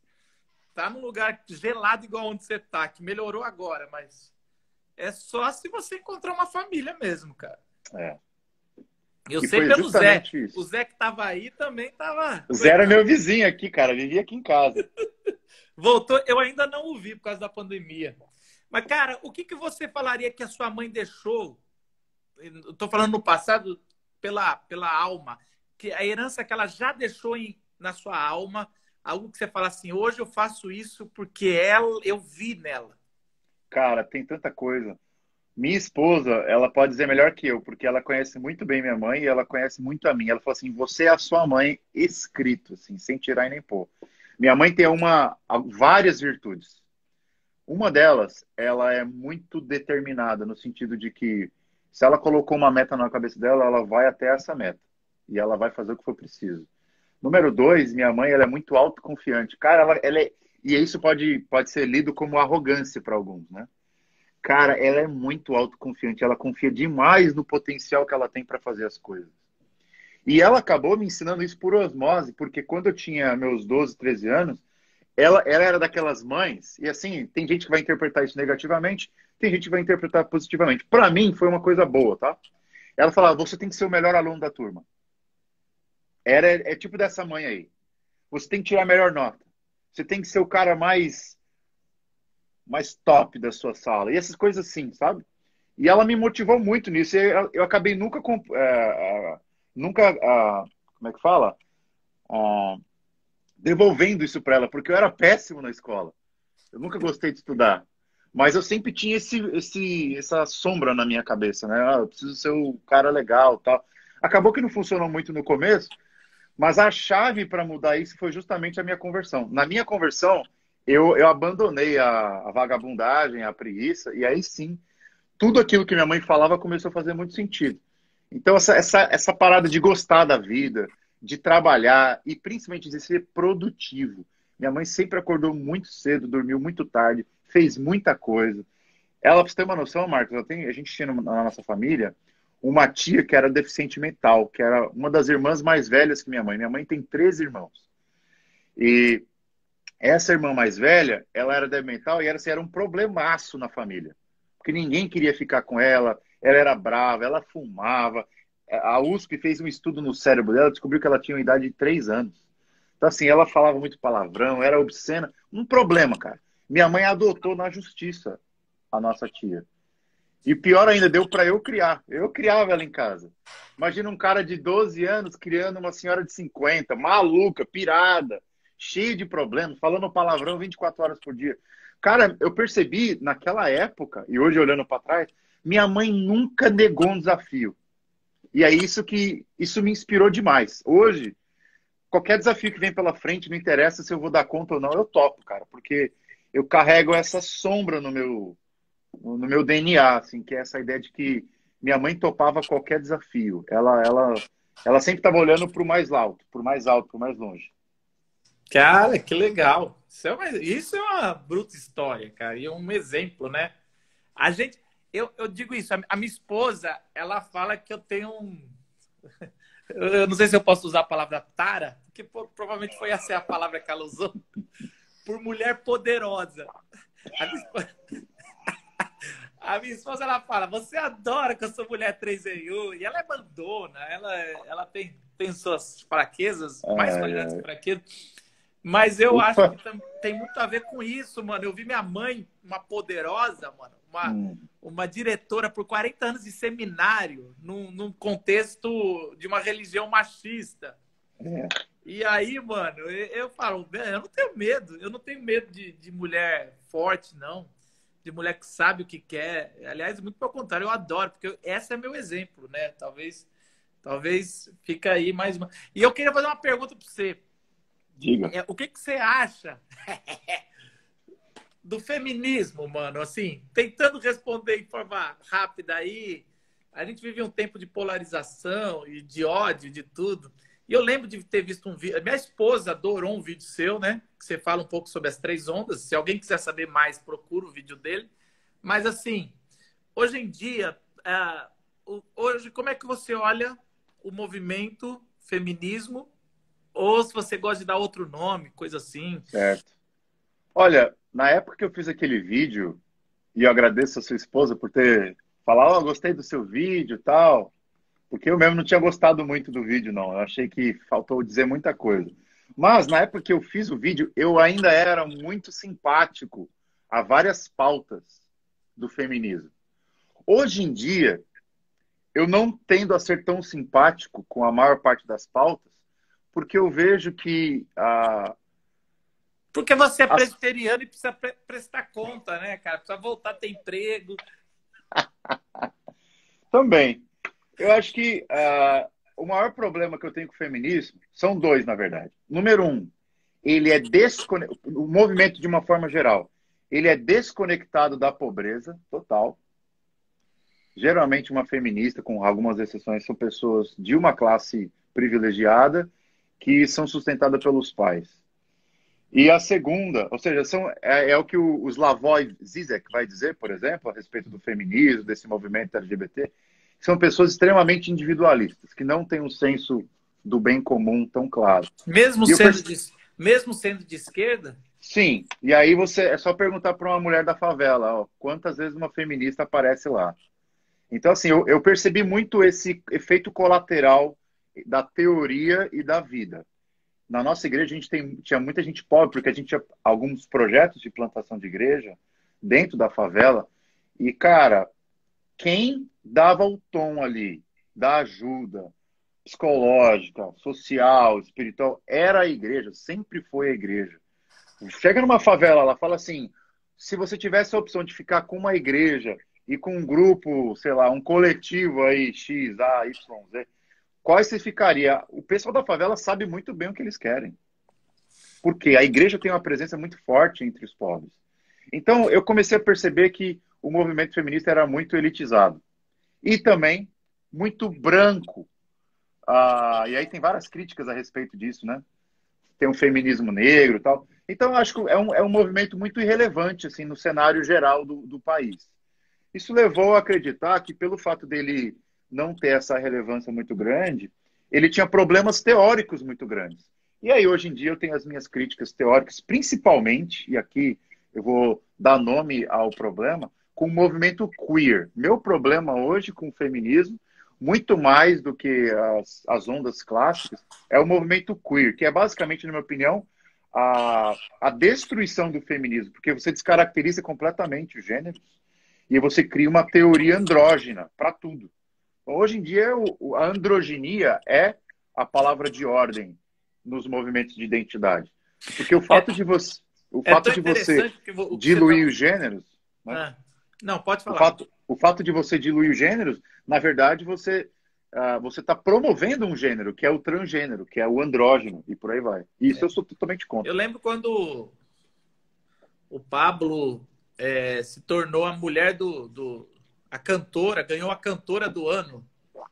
[SPEAKER 1] tá num lugar gelado igual onde você tá, que melhorou agora, mas é só se você encontrar uma família mesmo, cara. Eu sei pelo Zé. Isso. O Zé que tava aí também tava...
[SPEAKER 2] O Zé era meu vizinho aqui, cara. Vivia aqui em casa.
[SPEAKER 1] Voltou. Eu ainda não o vi por causa da pandemia. Mas, cara, o que você falaria que a sua mãe deixou? Eu tô falando no passado pela alma. Que a herança que ela já deixou na sua alma, algo que você fala assim, hoje eu faço isso porque eu vi nela.
[SPEAKER 2] Cara, tem tanta coisa. Minha esposa, ela pode dizer melhor que eu, porque ela conhece muito bem minha mãe e ela conhece muito a mim. Ela falou assim: você é a sua mãe escrito, assim, sem tirar e nem pôr. Minha mãe tem várias virtudes. Uma delas, ela é muito determinada, no sentido de que se ela colocou uma meta na cabeça dela, ela vai até essa meta. E ela vai fazer o que for preciso. Número dois, minha mãe, ela é muito autoconfiante. Cara, e isso pode ser lido como arrogância para alguns, né? Cara, ela é muito autoconfiante. Ela confia demais no potencial que ela tem para fazer as coisas. E ela acabou me ensinando isso por osmose, porque quando eu tinha meus 12, 13 anos, ela era daquelas mães, e assim, tem gente que vai interpretar isso negativamente, tem gente que vai interpretar positivamente. Para mim, foi uma coisa boa, tá? Ela falava: você tem que ser o melhor aluno da turma. É tipo dessa mãe aí. Você tem que tirar a melhor nota. Você tem que ser o cara mais top da sua sala. E essas coisas assim, sabe? E ela me motivou muito nisso. E eu acabei nunca, como é que fala? Ah, devolvendo isso para ela, porque eu era péssimo na escola. Eu nunca gostei de estudar. Mas eu sempre tinha essa sombra na minha cabeça, né? Eu preciso ser o cara legal, tal. Acabou que não funcionou muito no começo, mas a chave para mudar isso foi justamente a minha conversão. Na minha conversão, eu abandonei a vagabundagem, a preguiça, e aí sim, tudo aquilo que minha mãe falava começou a fazer muito sentido. Então, essa parada de gostar da vida, de trabalhar e principalmente de ser produtivo. Minha mãe sempre acordou muito cedo, dormiu muito tarde, fez muita coisa. Ela, pra você ter uma noção, Marcos, a gente tinha na nossa família uma tia que era deficiente mental, que era uma das irmãs mais velhas que minha mãe. Minha mãe tem 13 irmãos. E essa irmã mais velha, ela era débil mental e era um problemaço na família. Porque ninguém queria ficar com ela era brava, ela fumava. A USP fez um estudo no cérebro dela, descobriu que ela tinha uma idade de 3 anos. Então, assim, ela falava muito palavrão, era obscena. Um problema, cara. Minha mãe adotou na justiça a nossa tia. E pior ainda, deu para eu criar. Eu criava ela em casa. Imagina um cara de 12 anos criando uma senhora de 50, maluca, pirada, cheia de problemas, falando palavrão 24 horas por dia. Cara, eu percebi naquela época, e hoje olhando para trás, minha mãe nunca negou um desafio. E é isso me inspirou demais. Hoje, qualquer desafio que vem pela frente, não interessa se eu vou dar conta ou não, eu topo, cara, porque eu carrego essa sombra no meu DNA, assim, que é essa ideia de que minha mãe topava qualquer desafio. Ela sempre estava olhando para o mais alto, para o mais alto, para o mais longe.
[SPEAKER 1] Cara, que legal. Isso é uma bruta história, cara. E é um exemplo, né? A gente, eu digo isso, a minha esposa, ela fala que eu tenho um. Eu não sei se eu posso usar a palavra tara, porque provavelmente foi essa a palavra que ela usou, por mulher poderosa. A minha esposa, a minha esposa, ela fala: você adora que eu sou mulher 3 em 1, e ela é mandona, ela tem suas fraquezas, mais qualidades que
[SPEAKER 2] É,
[SPEAKER 1] fraquezas. Mas eu acho
[SPEAKER 2] ufa!
[SPEAKER 1] que tem muito a ver com isso, mano. Eu vi minha mãe, uma poderosa, mano,
[SPEAKER 2] Hum,
[SPEAKER 1] uma diretora por 40 anos de seminário, num contexto de uma religião machista.
[SPEAKER 2] é.
[SPEAKER 1] E aí, mano, eu falo: eu não tenho medo. Eu não tenho medo de mulher forte, não. De mulher que sabe o que quer. Aliás, muito pelo contrário, eu adoro, porque esse é meu exemplo, né? Talvez fica aí mais uma. E eu queria fazer uma pergunta para você.
[SPEAKER 2] Diga.
[SPEAKER 1] O que você acha do feminismo, mano? Assim, tentando responder de forma rápida aí. A gente vive um tempo de polarização e de ódio, de tudo. E eu lembro de ter visto um vídeo. Minha esposa adorou um vídeo seu, né? Que você fala um pouco sobre as 3 ondas. Se alguém quiser saber mais, procura o vídeo dele. Mas, assim, hoje em dia, hoje, como é que você olha o movimento feminismo? Ou se você gosta de dar outro nome, coisa assim.
[SPEAKER 2] Certo. Olha, na época que eu fiz aquele vídeo, e eu agradeço a sua esposa por ter falado: oh, gostei do seu vídeo e tal, porque eu mesmo não tinha gostado muito do vídeo, não. Eu achei que faltou dizer muita coisa. Mas na época que eu fiz o vídeo, eu ainda era muito simpático a várias pautas do feminismo. Hoje em dia, eu não tendo a ser tão simpático com a maior parte das pautas, porque eu vejo que
[SPEAKER 1] Porque você é
[SPEAKER 2] as,
[SPEAKER 1] presbiteriano e precisa prestar conta, né, cara? Precisa voltar a ter emprego.
[SPEAKER 2] Também. Eu acho que o maior problema que eu tenho com o feminismo são dois, na verdade. Número um, ele é o movimento de uma forma geral, ele é desconectado da pobreza total. Geralmente uma feminista, com algumas exceções, são pessoas de uma classe privilegiada que são sustentadas pelos pais. E a segunda, ou seja, é o que o Slavoj Zizek vai dizer, por exemplo, a respeito do feminismo, desse movimento LGBT, são pessoas extremamente individualistas, que não têm um senso do bem comum tão claro.
[SPEAKER 1] Mesmo
[SPEAKER 2] E eu
[SPEAKER 1] sendo
[SPEAKER 2] perce-
[SPEAKER 1] de, mesmo sendo de esquerda?
[SPEAKER 2] Sim, e aí é só perguntar para uma mulher da favela, ó, quantas vezes uma feminista aparece lá. Então, assim, eu percebi muito esse efeito colateral da teoria e da vida. Na nossa igreja, a gente tinha muita gente pobre, porque a gente tinha alguns projetos de plantação de igreja dentro da favela. E, cara, quem dava o tom ali da ajuda psicológica, social, espiritual, era a igreja, sempre foi a igreja. Chega numa favela, ela fala assim: se você tivesse a opção de ficar com uma igreja e com um grupo, sei lá, um coletivo aí, X, A, Y, Z, quais você ficaria? O pessoal da favela sabe muito bem o que eles querem. Porque a igreja tem uma presença muito forte entre os povos. Então, eu comecei a perceber que o movimento feminista era muito elitizado. E também muito branco. E aí tem várias críticas a respeito disso, né? Tem um feminismo negro e tal. Então, eu acho que é um movimento muito irrelevante assim, no cenário geral do país. Isso levou a acreditar que, pelo fato dele não ter essa relevância muito grande, ele tinha problemas teóricos muito grandes. E aí, hoje em dia, eu tenho as minhas críticas teóricas, principalmente, e aqui eu vou dar nome ao problema, com o movimento queer. Meu problema hoje com o feminismo, muito mais do que as ondas clássicas, é o movimento queer, que é basicamente, na minha opinião, a destruição do feminismo, porque você descaracteriza completamente os gêneros e você cria uma teoria andrógena para tudo. Então, hoje em dia, a androginia é a palavra de ordem nos movimentos de identidade. Porque
[SPEAKER 1] É,
[SPEAKER 2] o
[SPEAKER 1] é
[SPEAKER 2] fato
[SPEAKER 1] tão
[SPEAKER 2] de você
[SPEAKER 1] interessante que o que você está.
[SPEAKER 2] diluir os gêneros, né?
[SPEAKER 1] Ah, não, pode
[SPEAKER 2] o,
[SPEAKER 1] falar.
[SPEAKER 2] fato, o fato de você diluir os gêneros, na verdade, você está promovendo um gênero, que é o transgênero, que é o andrógeno, e por aí vai. Isso eu sou totalmente
[SPEAKER 1] Eu
[SPEAKER 2] contra.
[SPEAKER 1] lembro quando o Pablo se tornou a mulher a cantora, ganhou a cantora do ano.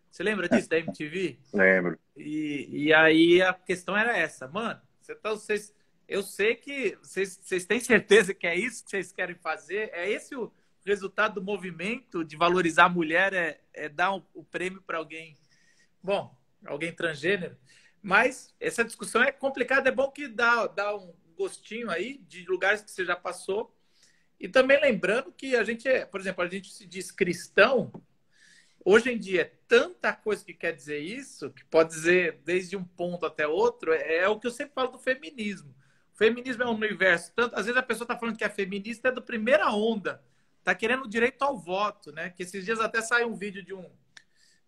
[SPEAKER 1] Você lembra disso da MTV?
[SPEAKER 2] Lembro.
[SPEAKER 1] E aí a questão era essa, mano. Eu sei que vocês têm certeza que é isso que vocês querem fazer? É esse o resultado do movimento de valorizar a mulher? É dar o prêmio para alguém, bom, alguém transgênero? Mas essa discussão é complicada. É bom que dá um gostinho aí de lugares que você já passou. E também lembrando que a gente por exemplo, a gente se diz cristão. Hoje em dia, é tanta coisa que quer dizer isso, que pode dizer desde um ponto até outro, é o que eu sempre falo do feminismo. O feminismo é um universo. Às vezes a pessoa está falando que é feminista é da primeira onda, está querendo o direito ao voto, né? Que esses dias até saiu um vídeo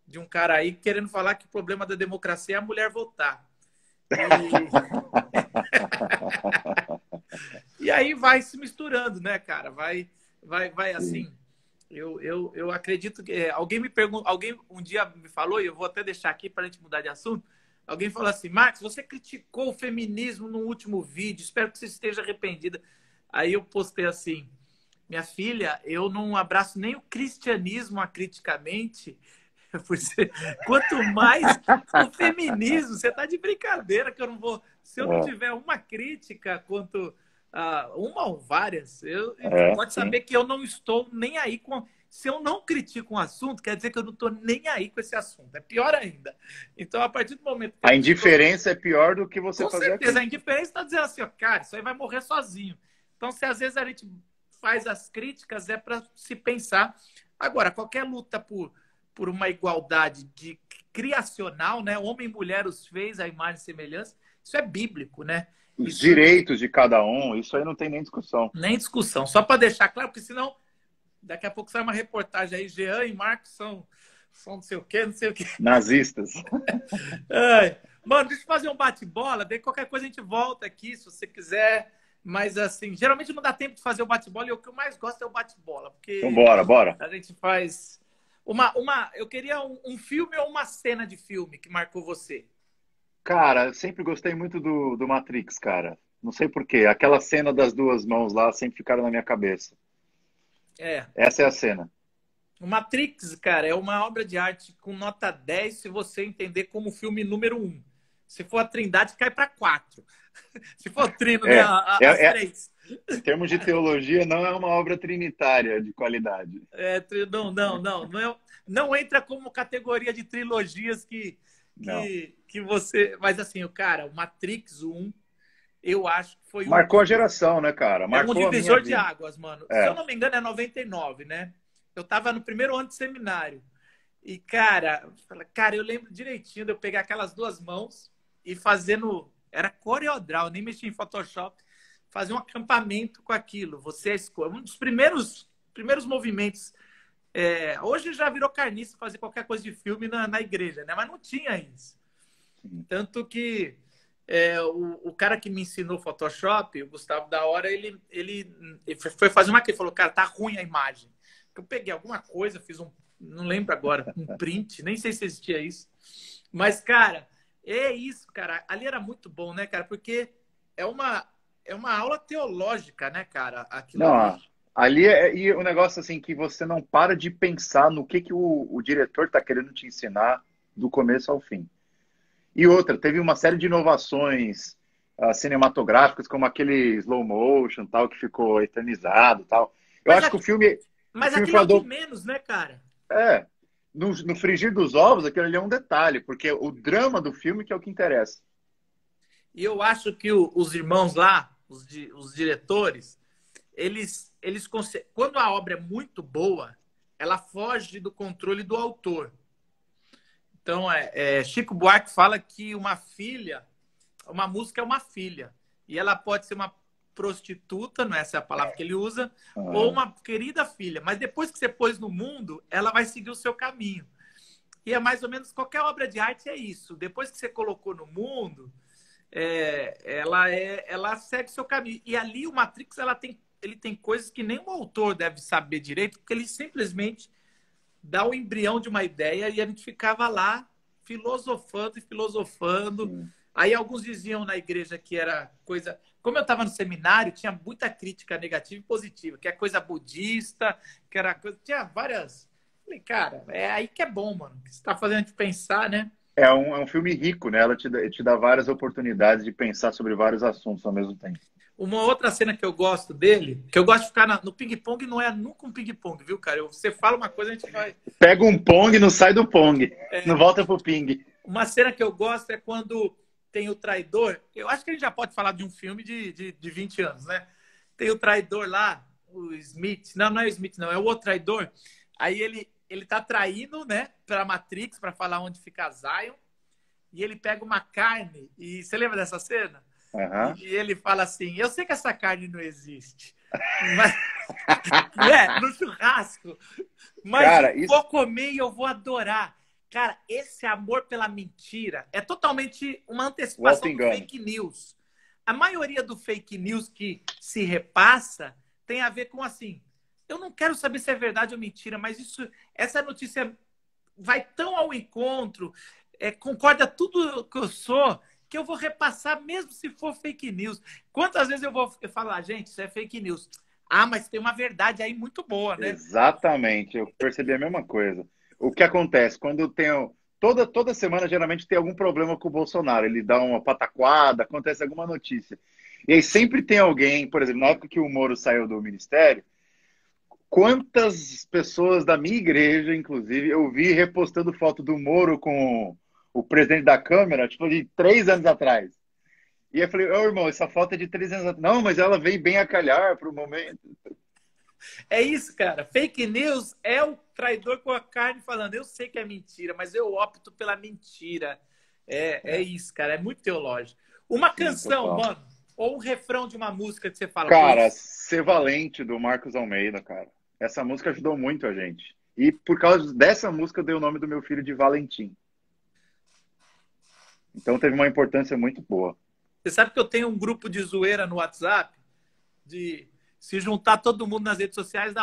[SPEAKER 1] de um cara aí querendo falar que o problema da democracia é a mulher votar. E aí vai se misturando, né, cara? Vai
[SPEAKER 2] Sim.
[SPEAKER 1] assim. Eu acredito que alguém me perguntou, alguém um dia me falou, e eu vou até deixar aqui para a gente mudar de assunto. Alguém falou assim: Marcos, você criticou o feminismo no último vídeo, espero que você esteja arrependida. Aí eu postei assim: minha filha, eu não abraço nem o cristianismo acriticamente, quanto mais o feminismo. Você está de brincadeira que eu não vou. Se eu não
[SPEAKER 2] É,
[SPEAKER 1] tiver uma crítica quanto uma ou várias, pode
[SPEAKER 2] sim.
[SPEAKER 1] saber que eu não estou nem aí com. Se eu não critico um assunto, quer dizer que eu não estou nem aí com esse assunto. É pior ainda. Então, a partir do momento que a
[SPEAKER 2] A
[SPEAKER 1] pessoa.
[SPEAKER 2] indiferença é pior do que você
[SPEAKER 1] Com
[SPEAKER 2] fazer a
[SPEAKER 1] certeza, a
[SPEAKER 2] crítica.
[SPEAKER 1] indiferença está dizendo assim, ó, cara, isso aí vai morrer sozinho. Então, se às vezes a gente faz as críticas, é para se pensar. Agora, qualquer luta por uma igualdade criacional, né? Homem e mulher os fez a imagem e semelhança, isso é bíblico, né?
[SPEAKER 2] Os
[SPEAKER 1] Isso
[SPEAKER 2] direitos de cada um, isso aí não tem nem discussão.
[SPEAKER 1] nem discussão. Só para deixar claro, porque senão daqui a pouco sai uma reportagem aí, Jean e Marcos são não sei o quê, não sei o quê.
[SPEAKER 2] Nazistas.
[SPEAKER 1] Ai, mano, deixa eu fazer um bate-bola, daí qualquer coisa a gente volta aqui, se você quiser. Mas, assim, geralmente não dá tempo de fazer o bate-bola e o que eu mais gosto é o bate-bola,
[SPEAKER 2] Então,
[SPEAKER 1] porque
[SPEAKER 2] bora, bora.
[SPEAKER 1] a gente faz Eu queria um filme ou uma cena de filme que marcou você.
[SPEAKER 2] Cara, eu sempre gostei muito do Matrix, cara. Não sei por quê. Aquela cena das duas mãos lá sempre ficaram na minha cabeça.
[SPEAKER 1] É.
[SPEAKER 2] Essa é a cena.
[SPEAKER 1] O Matrix, cara, é uma obra de arte com nota 10 se você entender como filme número um. Se for a Trindade, cai para 4. Se for o Trino, né?
[SPEAKER 2] É,
[SPEAKER 1] As três.
[SPEAKER 2] em termos de teologia, não é uma obra trinitária de qualidade.
[SPEAKER 1] Não entra como categoria de trilogias
[SPEAKER 2] Não.
[SPEAKER 1] que você. Mas assim, o Matrix 1, eu acho que foi
[SPEAKER 2] Marcou a geração, né, cara?
[SPEAKER 1] é um
[SPEAKER 2] Marcou a minha
[SPEAKER 1] divisor de
[SPEAKER 2] vida.
[SPEAKER 1] águas, mano. Se eu
[SPEAKER 2] É.
[SPEAKER 1] não me engano, é 99, né? Eu tava no primeiro ano de seminário. E, cara, eu lembro direitinho de eu pegar aquelas duas mãos e fazendo. Era CorelDRAW, nem mexia em Photoshop. Fazer um acampamento com aquilo. Você escolhe. Um dos primeiros movimentos. Hoje já virou carniça fazer qualquer coisa de filme na igreja, né? Mas não tinha isso. Tanto que o cara que me ensinou Photoshop, o Gustavo da Hora, ele foi fazer uma. Ele falou, cara, tá ruim a imagem. Eu peguei alguma coisa, fiz não lembro agora, um print, nem sei se existia isso. Mas, cara, é isso, cara. Ali era muito bom, né, cara? Porque é uma aula teológica, né, cara? Aquilo
[SPEAKER 2] Não,
[SPEAKER 1] ali.
[SPEAKER 2] ali e o negócio assim que você não para de pensar no que o diretor está querendo te ensinar do começo ao fim. E outra, teve uma série de inovações cinematográficas, como aquele slow motion, tal, que ficou eternizado, tal. Eu
[SPEAKER 1] Mas,
[SPEAKER 2] acho que o
[SPEAKER 1] mas
[SPEAKER 2] filme
[SPEAKER 1] aquilo é
[SPEAKER 2] foi
[SPEAKER 1] o de menos, né, cara?
[SPEAKER 2] é, no frigir dos ovos, aquilo ali é um detalhe, porque o drama do filme que é o que interessa.
[SPEAKER 1] E eu acho que os irmãos lá, os diretores, quando a obra é muito boa, ela foge do controle do autor. Então, Chico Buarque fala que uma música é uma filha. E ela pode ser uma prostituta, não é essa a palavra que ele usa, ou
[SPEAKER 2] Aham.
[SPEAKER 1] uma querida filha. Mas depois que você pôs no mundo, ela vai seguir o seu caminho. E é mais ou menos qualquer obra de arte é isso. Depois que você colocou no mundo, ela segue o seu caminho. E ali o Matrix ele tem coisas que nem o autor deve saber direito, porque ele simplesmente dá o embrião de uma ideia e a gente ficava lá filosofando e filosofando.
[SPEAKER 2] Sim.
[SPEAKER 1] Aí alguns diziam na igreja que era coisa. Como eu estava no seminário, tinha muita crítica negativa e positiva, que é coisa budista, que era coisa. Tinha várias. Falei, cara, é aí que é bom, mano. Que você está fazendo a gente pensar, né?
[SPEAKER 2] É um filme rico, né? Ela te dá várias oportunidades de pensar sobre vários assuntos ao mesmo tempo.
[SPEAKER 1] Uma outra cena que eu gosto dele, que eu gosto de ficar no ping-pong, não é nunca um ping-pong, viu, cara? Você fala uma coisa, a gente vai.
[SPEAKER 2] Pega um pong, não sai do pong. Não volta pro ping.
[SPEAKER 1] Uma cena que eu gosto é quando tem o traidor. Eu acho que a gente já pode falar de um filme de 20 anos, né? Tem o traidor lá, o Smith. Não, não é o Smith, não, é o outro traidor. Aí ele tá traindo, né, pra Matrix, pra falar onde fica Zion. E ele pega uma carne. E você lembra dessa cena?
[SPEAKER 2] Aham.
[SPEAKER 1] E ele fala assim: eu sei que essa carne não existe. Mas, no churrasco. Mas
[SPEAKER 2] Cara,
[SPEAKER 1] eu
[SPEAKER 2] isso.
[SPEAKER 1] vou comer e eu vou adorar. Cara, esse amor pela mentira é totalmente uma
[SPEAKER 2] O
[SPEAKER 1] antecipação do
[SPEAKER 2] auto-engano.
[SPEAKER 1] fake news. A maioria do fake news que se repassa tem a ver com assim: eu não quero saber se é verdade ou mentira, mas essa notícia vai tão ao encontro, concorda tudo que eu sou, que eu vou repassar mesmo se for fake news. Quantas vezes eu vou falar, gente, isso é fake news? Ah, mas tem uma verdade aí muito boa, né?
[SPEAKER 2] Exatamente. Eu percebi a mesma coisa. O que acontece? Quando tem. Toda semana, geralmente, tem algum problema com o Bolsonaro. Ele dá uma pataquada, acontece alguma notícia. E aí sempre tem alguém, por exemplo, na época que o Moro saiu do ministério, quantas pessoas da minha igreja, inclusive, eu vi repostando foto do Moro com o presidente da Câmara, tipo, de 3 anos atrás. E eu falei, ô irmão, essa foto é de 3 anos atrás. Não, mas ela veio bem a calhar para o momento.
[SPEAKER 1] É isso, cara. Fake news é o traidor com a carne falando, eu sei que é mentira, mas eu opto pela mentira. É
[SPEAKER 2] É,
[SPEAKER 1] isso, cara. É muito teológico. Uma
[SPEAKER 2] sim,
[SPEAKER 1] canção,
[SPEAKER 2] total.
[SPEAKER 1] mano, ou um refrão de uma música que você fala, pô,
[SPEAKER 2] Cara,
[SPEAKER 1] isso.
[SPEAKER 2] Ser Valente, do Marcos Almeida, cara. Essa música ajudou muito a gente. E por causa dessa música eu dei o nome do meu filho de Valentim. Então teve uma importância muito boa.
[SPEAKER 1] Você sabe que eu tenho um grupo de zoeira no WhatsApp, de se juntar todo mundo nas redes sociais,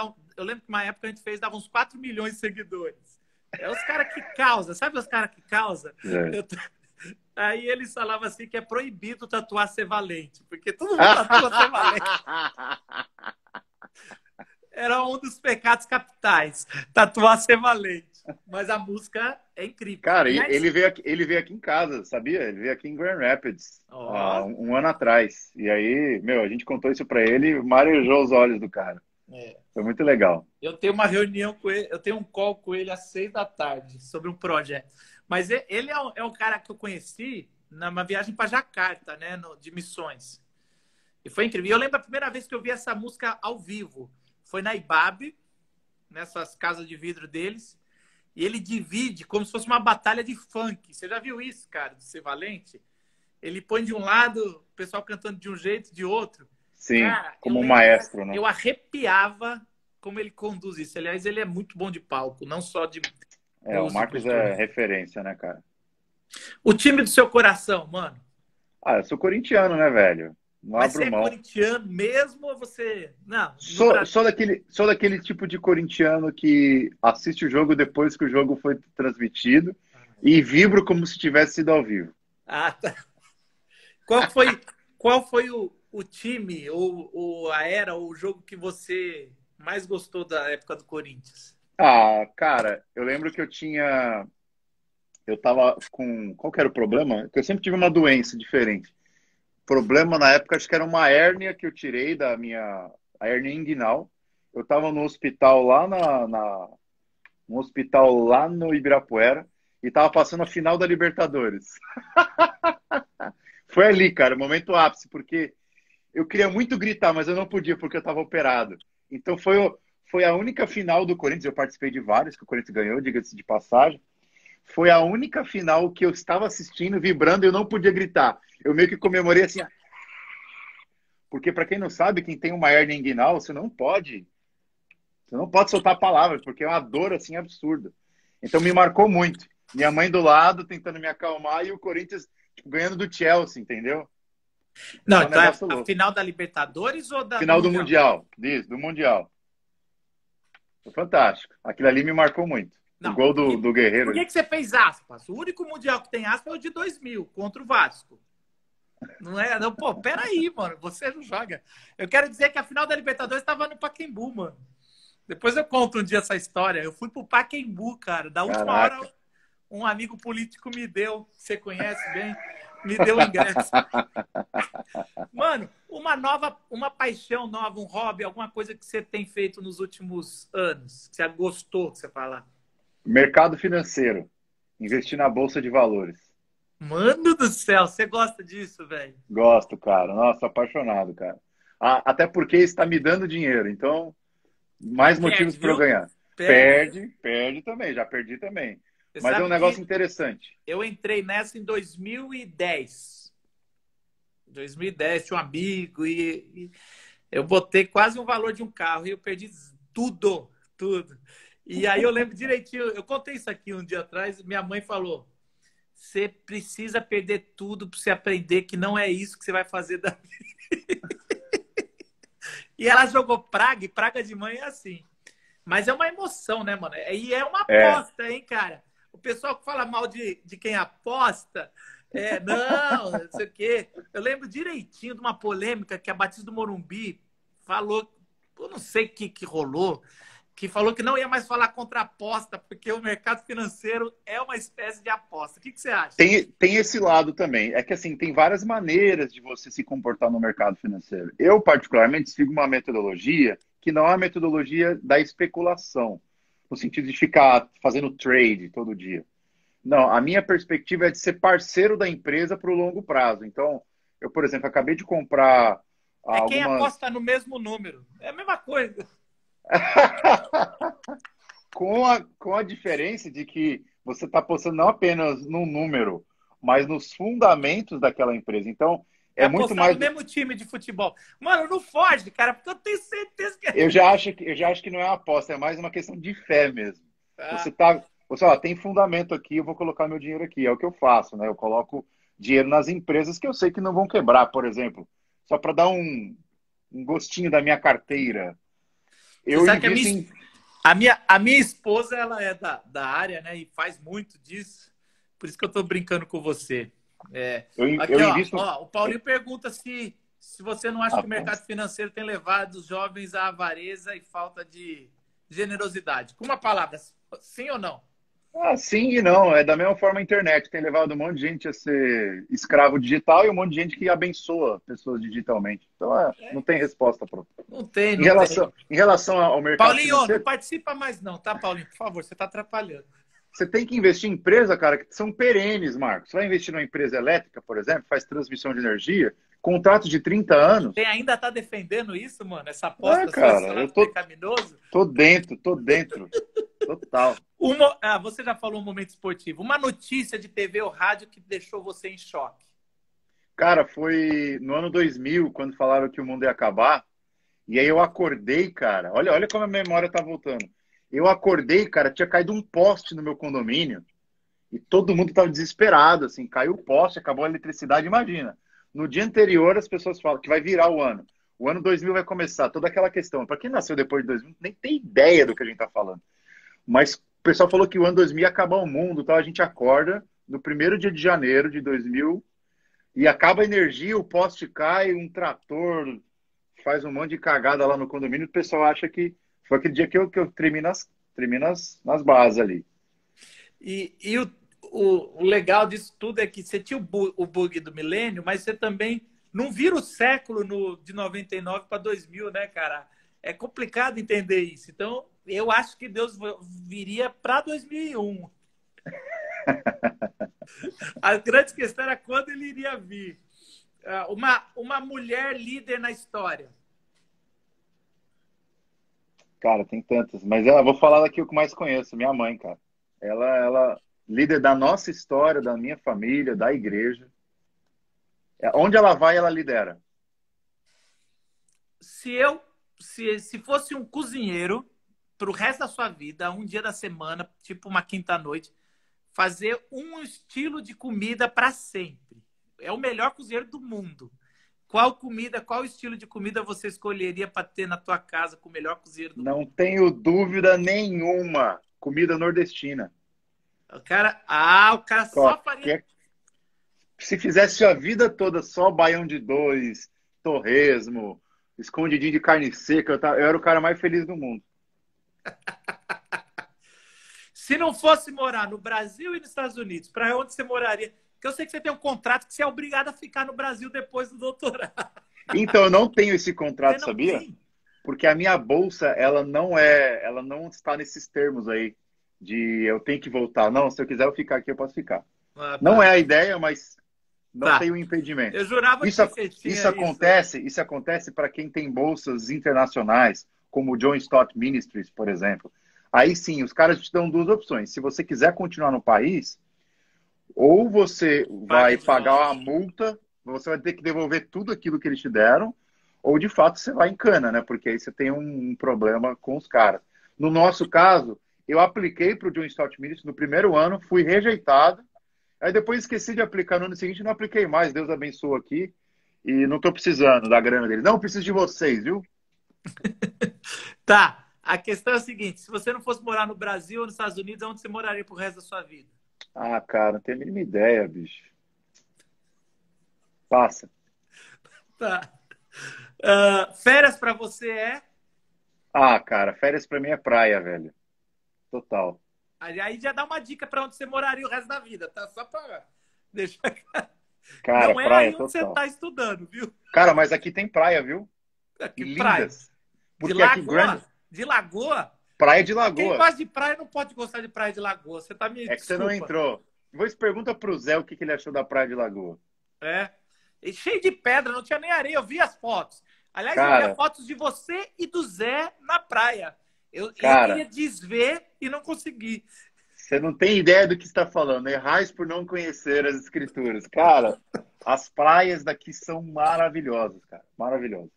[SPEAKER 1] eu lembro que uma época a gente fez, dava uns 4 milhões de seguidores. É os caras que causam, sabe os caras que causam?
[SPEAKER 2] É.
[SPEAKER 1] Aí eles falavam assim que é proibido tatuar ser valente, porque todo mundo tatua ser valente. Era um dos pecados capitais, tatuar ser valente. Mas a música é incrível.
[SPEAKER 2] Cara,
[SPEAKER 1] Aliás,
[SPEAKER 2] ele veio aqui em casa, sabia? Ele veio aqui em Grand Rapids, há
[SPEAKER 1] ó,
[SPEAKER 2] um ano atrás. E aí, meu, a gente contou isso pra ele, marejou os olhos do cara.
[SPEAKER 1] é,
[SPEAKER 2] Foi muito legal.
[SPEAKER 1] eu tenho uma reunião com ele, eu tenho um call com ele às 6 da tarde sobre um projeto. Mas ele é um cara que eu conheci numa viagem para Jacarta, né, de missões. E foi incrível. E eu lembro a primeira vez que eu vi essa música ao vivo. Foi na Ibabe, nessas casas de vidro deles. E ele divide como se fosse uma batalha de funk. Você já viu isso, cara, de ser valente? Ele põe de um lado, o pessoal cantando de um jeito, de outro.
[SPEAKER 2] Sim,
[SPEAKER 1] Cara, eu
[SPEAKER 2] como um
[SPEAKER 1] lembro que
[SPEAKER 2] maestro, né?
[SPEAKER 1] eu arrepiava como ele conduz isso. Aliás, ele é muito bom de palco, não só de
[SPEAKER 2] É, o
[SPEAKER 1] músico,
[SPEAKER 2] Marcos é
[SPEAKER 1] instrumento.
[SPEAKER 2] referência, né, cara?
[SPEAKER 1] O time do seu coração, mano.
[SPEAKER 2] Ah, eu sou corintiano, né, velho? Não
[SPEAKER 1] Mas
[SPEAKER 2] abro
[SPEAKER 1] você é
[SPEAKER 2] mão.
[SPEAKER 1] corintiano mesmo ou você. Não, no Brasil.
[SPEAKER 2] Sou daquele tipo de corintiano que assiste o jogo depois que o jogo foi transmitido e vibro como se tivesse sido ao vivo.
[SPEAKER 1] Ah, tá. Qual foi o time, ou a era, ou o jogo que você mais gostou da época do Corinthians?
[SPEAKER 2] Ah, cara, eu lembro que eu tava com, qual que era o problema? Porque eu sempre tive uma doença diferente. Problema na época, acho que era uma hérnia que eu tirei a hérnia inguinal. Eu tava no hospital no hospital lá no Ibirapuera e tava passando a final da Libertadores. Foi ali, cara, o momento ápice, porque eu queria muito gritar, mas eu não podia porque eu estava operado. Então foi a única final do Corinthians. Eu participei de vários que o Corinthians ganhou, diga-se de passagem. Foi a única final que eu estava assistindo, vibrando, e eu não podia gritar. Eu meio que comemorei assim, porque para quem não sabe, quem tem uma hernia inguinal, você não pode soltar palavras, porque é uma dor assim absurda. Então me marcou muito. Minha mãe do lado tentando me acalmar e o Corinthians tipo, ganhando do Chelsea, entendeu?
[SPEAKER 1] Não,
[SPEAKER 2] É um
[SPEAKER 1] então é
[SPEAKER 2] negócio
[SPEAKER 1] a
[SPEAKER 2] louco.
[SPEAKER 1] final da Libertadores ou do
[SPEAKER 2] Final do
[SPEAKER 1] Mundial?
[SPEAKER 2] Mundial, diz, do Mundial. Foi fantástico. Aquilo ali me marcou muito. O
[SPEAKER 1] Não.
[SPEAKER 2] gol
[SPEAKER 1] E
[SPEAKER 2] do
[SPEAKER 1] por
[SPEAKER 2] Guerreiro.
[SPEAKER 1] que você fez aspas? O único Mundial que tem aspas é o de 2000, contra o Vasco. Não é? Não, pô, peraí, mano. Você não joga. Eu quero dizer que a final da Libertadores estava no Pacaembu, mano. Depois eu conto um dia essa história. Eu fui pro Pacaembu, cara. Da última hora,
[SPEAKER 2] Caraca.
[SPEAKER 1] um amigo político me deu, você conhece bem, me deu o ingresso. Mano, uma paixão nova, um hobby, alguma coisa que você tem feito nos últimos anos, que você gostou, que você fala.
[SPEAKER 2] Mercado financeiro. Investir na Bolsa de Valores.
[SPEAKER 1] Mano do céu, você gosta disso, velho?
[SPEAKER 2] Gosto, cara. Nossa, apaixonado, cara. Até porque está me dando dinheiro. Então,
[SPEAKER 1] Mas
[SPEAKER 2] mais motivos
[SPEAKER 1] perde,
[SPEAKER 2] para eu
[SPEAKER 1] viu?
[SPEAKER 2] ganhar.
[SPEAKER 1] Perde.
[SPEAKER 2] Perde também. Já perdi também.
[SPEAKER 1] Você
[SPEAKER 2] Mas é um
[SPEAKER 1] sabe
[SPEAKER 2] negócio
[SPEAKER 1] que
[SPEAKER 2] interessante.
[SPEAKER 1] eu entrei nessa em 2010. 2010, tinha um amigo e eu botei quase o valor de um carro e eu perdi tudo, tudo. E aí eu lembro direitinho, eu contei isso aqui um dia atrás, minha mãe falou: você precisa perder tudo para você aprender que não é isso que você vai fazer da vida. E ela jogou praga, e praga de mãe é assim. Mas é uma emoção, né, mano? E é uma
[SPEAKER 2] É.
[SPEAKER 1] aposta, hein, cara? O pessoal que fala mal de quem aposta, não, não sei o quê. Eu lembro direitinho de uma polêmica que a Batista do Morumbi falou, eu não sei o que rolou, que falou que não ia mais falar contra aposta, porque o mercado financeiro é uma espécie de aposta. O que você acha?
[SPEAKER 2] Tem esse lado também. É que assim, tem várias maneiras de você se comportar no mercado financeiro. Eu, particularmente, sigo uma metodologia que não é a metodologia da especulação, no sentido de ficar fazendo trade todo dia. Não, a minha perspectiva é de ser parceiro da empresa para o longo prazo. Então, eu, por exemplo, acabei de comprar
[SPEAKER 1] É quem
[SPEAKER 2] algumas.
[SPEAKER 1] aposta no mesmo número. É a mesma coisa.
[SPEAKER 2] Com a diferença de que você está apostando não apenas no número, mas nos fundamentos daquela empresa. Então,
[SPEAKER 1] É
[SPEAKER 2] é muito
[SPEAKER 1] apostar no
[SPEAKER 2] mais.
[SPEAKER 1] mesmo time de futebol. Mano, não foge, cara, porque eu tenho certeza que é.
[SPEAKER 2] Eu já acho que não é uma aposta, é mais uma questão de fé mesmo.
[SPEAKER 1] Ah,
[SPEAKER 2] Tem fundamento aqui, eu vou colocar meu dinheiro aqui. É o que eu faço, né? Eu coloco dinheiro nas empresas que eu sei que não vão quebrar, por exemplo, só para dar um gostinho da minha carteira.
[SPEAKER 1] Você
[SPEAKER 2] Eu
[SPEAKER 1] sabe que
[SPEAKER 2] invisto em.
[SPEAKER 1] a minha esposa, ela é da área, né? E faz muito disso. Por isso que eu estou brincando com você. É.
[SPEAKER 2] Eu
[SPEAKER 1] Aqui,
[SPEAKER 2] invisto.
[SPEAKER 1] ó, o Paulinho pergunta se você não acha que o mercado
[SPEAKER 2] Rapaz.
[SPEAKER 1] financeiro tem levado os jovens à avareza e falta de generosidade. Com uma palavra, sim ou não?
[SPEAKER 2] Ah, sim e não. É da mesma forma a internet tem levado um monte de gente a ser escravo digital e um monte de gente que abençoa pessoas digitalmente. Então, não tem resposta para.
[SPEAKER 1] Não tem,
[SPEAKER 2] Em
[SPEAKER 1] não tem.
[SPEAKER 2] relação, em relação ao mercado
[SPEAKER 1] Paulinho, não
[SPEAKER 2] financeiro,
[SPEAKER 1] participa mais não, tá, Paulinho? Por favor, você está atrapalhando.
[SPEAKER 2] você tem que investir em empresa, cara, que são perenes, Marcos. Você vai investir numa empresa elétrica, por exemplo, faz transmissão de energia, contrato de 30
[SPEAKER 1] Você
[SPEAKER 2] anos.
[SPEAKER 1] ainda está defendendo isso, mano? Essa
[SPEAKER 2] Ah,
[SPEAKER 1] aposta sua, esse
[SPEAKER 2] cara,
[SPEAKER 1] lado pecaminoso?
[SPEAKER 2] tô dentro, total.
[SPEAKER 1] Você já falou um momento esportivo. Uma notícia de TV ou rádio que deixou você em choque.
[SPEAKER 2] Cara, foi no ano 2000, quando falaram que o mundo ia acabar, e aí eu acordei, cara. Olha como a memória tá voltando. Eu acordei, cara, tinha caído um poste no meu condomínio e todo mundo tava desesperado, assim, caiu o poste, acabou a eletricidade, imagina. No dia anterior, as pessoas falam que vai virar o ano. O ano 2000 vai começar, toda aquela questão. Para quem nasceu depois de 2000, nem tem ideia do que a gente tá falando. Mas o pessoal falou que o ano 2000 ia acabar o mundo, então a gente acorda no primeiro dia de janeiro de 2000 e acaba a energia, o poste cai, um trator faz um monte de cagada lá no condomínio, o pessoal acha que foi aquele dia que eu tremi nas bases ali.
[SPEAKER 1] E o legal disso tudo é que você tinha o bug do milênio, mas você também não vira o século de 99 para 2000, né, cara? É complicado entender isso. Então, eu acho que Deus viria para 2001. A grande questão era quando ele iria vir. Uma mulher líder na história.
[SPEAKER 2] Cara, tem tantas. Mas eu vou falar daqui o que mais conheço, minha mãe, cara. Ela líder da nossa história, da minha família, da igreja. Onde ela vai, ela lidera.
[SPEAKER 1] Se eu se fosse um cozinheiro para o resto da sua vida, um dia da semana, tipo uma quinta-noite, fazer um estilo de comida para sempre. É o melhor cozinheiro do mundo. Qual comida, qual estilo de comida você escolheria para ter na tua casa com o melhor cozinheiro do
[SPEAKER 2] Não
[SPEAKER 1] mundo?
[SPEAKER 2] tenho dúvida nenhuma. Comida nordestina.
[SPEAKER 1] O cara só faria.
[SPEAKER 2] Qualquer... Se fizesse a vida toda só baião de dois, torresmo, escondidinho de carne seca, eu era o cara mais feliz do mundo.
[SPEAKER 1] Se não fosse morar no Brasil e nos Estados Unidos, para onde você moraria? Porque eu sei que você tem um contrato que você é obrigado a ficar no Brasil depois do doutorado.
[SPEAKER 2] Então, eu não tenho esse
[SPEAKER 1] Você
[SPEAKER 2] contrato,
[SPEAKER 1] não
[SPEAKER 2] sabia?
[SPEAKER 1] tem?
[SPEAKER 2] Porque a minha bolsa, ela não está nesses termos aí de eu tenho que voltar. Não, se eu quiser eu ficar aqui, eu posso ficar.
[SPEAKER 1] Ah,
[SPEAKER 2] Não
[SPEAKER 1] tá.
[SPEAKER 2] é a ideia, mas não tem
[SPEAKER 1] Tá.
[SPEAKER 2] um impedimento.
[SPEAKER 1] Eu jurava
[SPEAKER 2] Isso,
[SPEAKER 1] que você tinha isso.
[SPEAKER 2] isso acontece para quem tem bolsas internacionais, como o John Stott Ministries, por exemplo. Aí sim, os caras te dão duas opções. Se você quiser continuar no país, ou você
[SPEAKER 1] Paga
[SPEAKER 2] vai
[SPEAKER 1] de
[SPEAKER 2] pagar
[SPEAKER 1] volta.
[SPEAKER 2] a multa, você vai ter que devolver tudo aquilo que eles te deram, ou de fato você vai em cana, né? Porque aí você tem um problema com os caras. No nosso caso, eu apliquei para o John Stott Ministries no primeiro ano, fui rejeitado, aí depois esqueci de aplicar no ano seguinte, não apliquei mais, Deus abençoe aqui, e não estou precisando da grana dele. Não preciso de vocês, viu?
[SPEAKER 1] Tá. A questão é a seguinte: se você não fosse morar no Brasil ou nos Estados Unidos, onde você moraria pro resto da sua vida?
[SPEAKER 2] Ah, cara, não tenho a mínima ideia, bicho. Passa.
[SPEAKER 1] Tá. Férias para você é?
[SPEAKER 2] Ah, cara, férias para mim é praia, velho. Total.
[SPEAKER 1] Aí já dá uma dica para onde você moraria o resto da vida, tá? Só para deixar.
[SPEAKER 2] Cara,
[SPEAKER 1] Não é
[SPEAKER 2] praia
[SPEAKER 1] aí onde você
[SPEAKER 2] total.
[SPEAKER 1] está estudando, viu?
[SPEAKER 2] Cara, mas aqui tem praia, viu? E
[SPEAKER 1] Aqui, praia.
[SPEAKER 2] lindas.
[SPEAKER 1] De
[SPEAKER 2] Porque aqui,
[SPEAKER 1] lagoa?
[SPEAKER 2] Grand...
[SPEAKER 1] De lagoa?
[SPEAKER 2] praia de
[SPEAKER 1] Quem
[SPEAKER 2] Lagoa.
[SPEAKER 1] gosta de praia não pode gostar de praia de lagoa. Você tá me
[SPEAKER 2] É que você não
[SPEAKER 1] desculpa.
[SPEAKER 2] entrou. Depois pergunta pro Zé o que ele achou da praia de Lagoa.
[SPEAKER 1] É. E cheio de pedra, não tinha nem areia. Eu vi as fotos. Aliás, eu vi as
[SPEAKER 2] Cara,
[SPEAKER 1] fotos de você e do Zé na praia. Eu
[SPEAKER 2] cara,
[SPEAKER 1] queria desver e não consegui.
[SPEAKER 2] você não tem ideia do que está falando. Errais por não conhecer as escrituras. Cara, as praias daqui são maravilhosas, cara. Maravilhosas.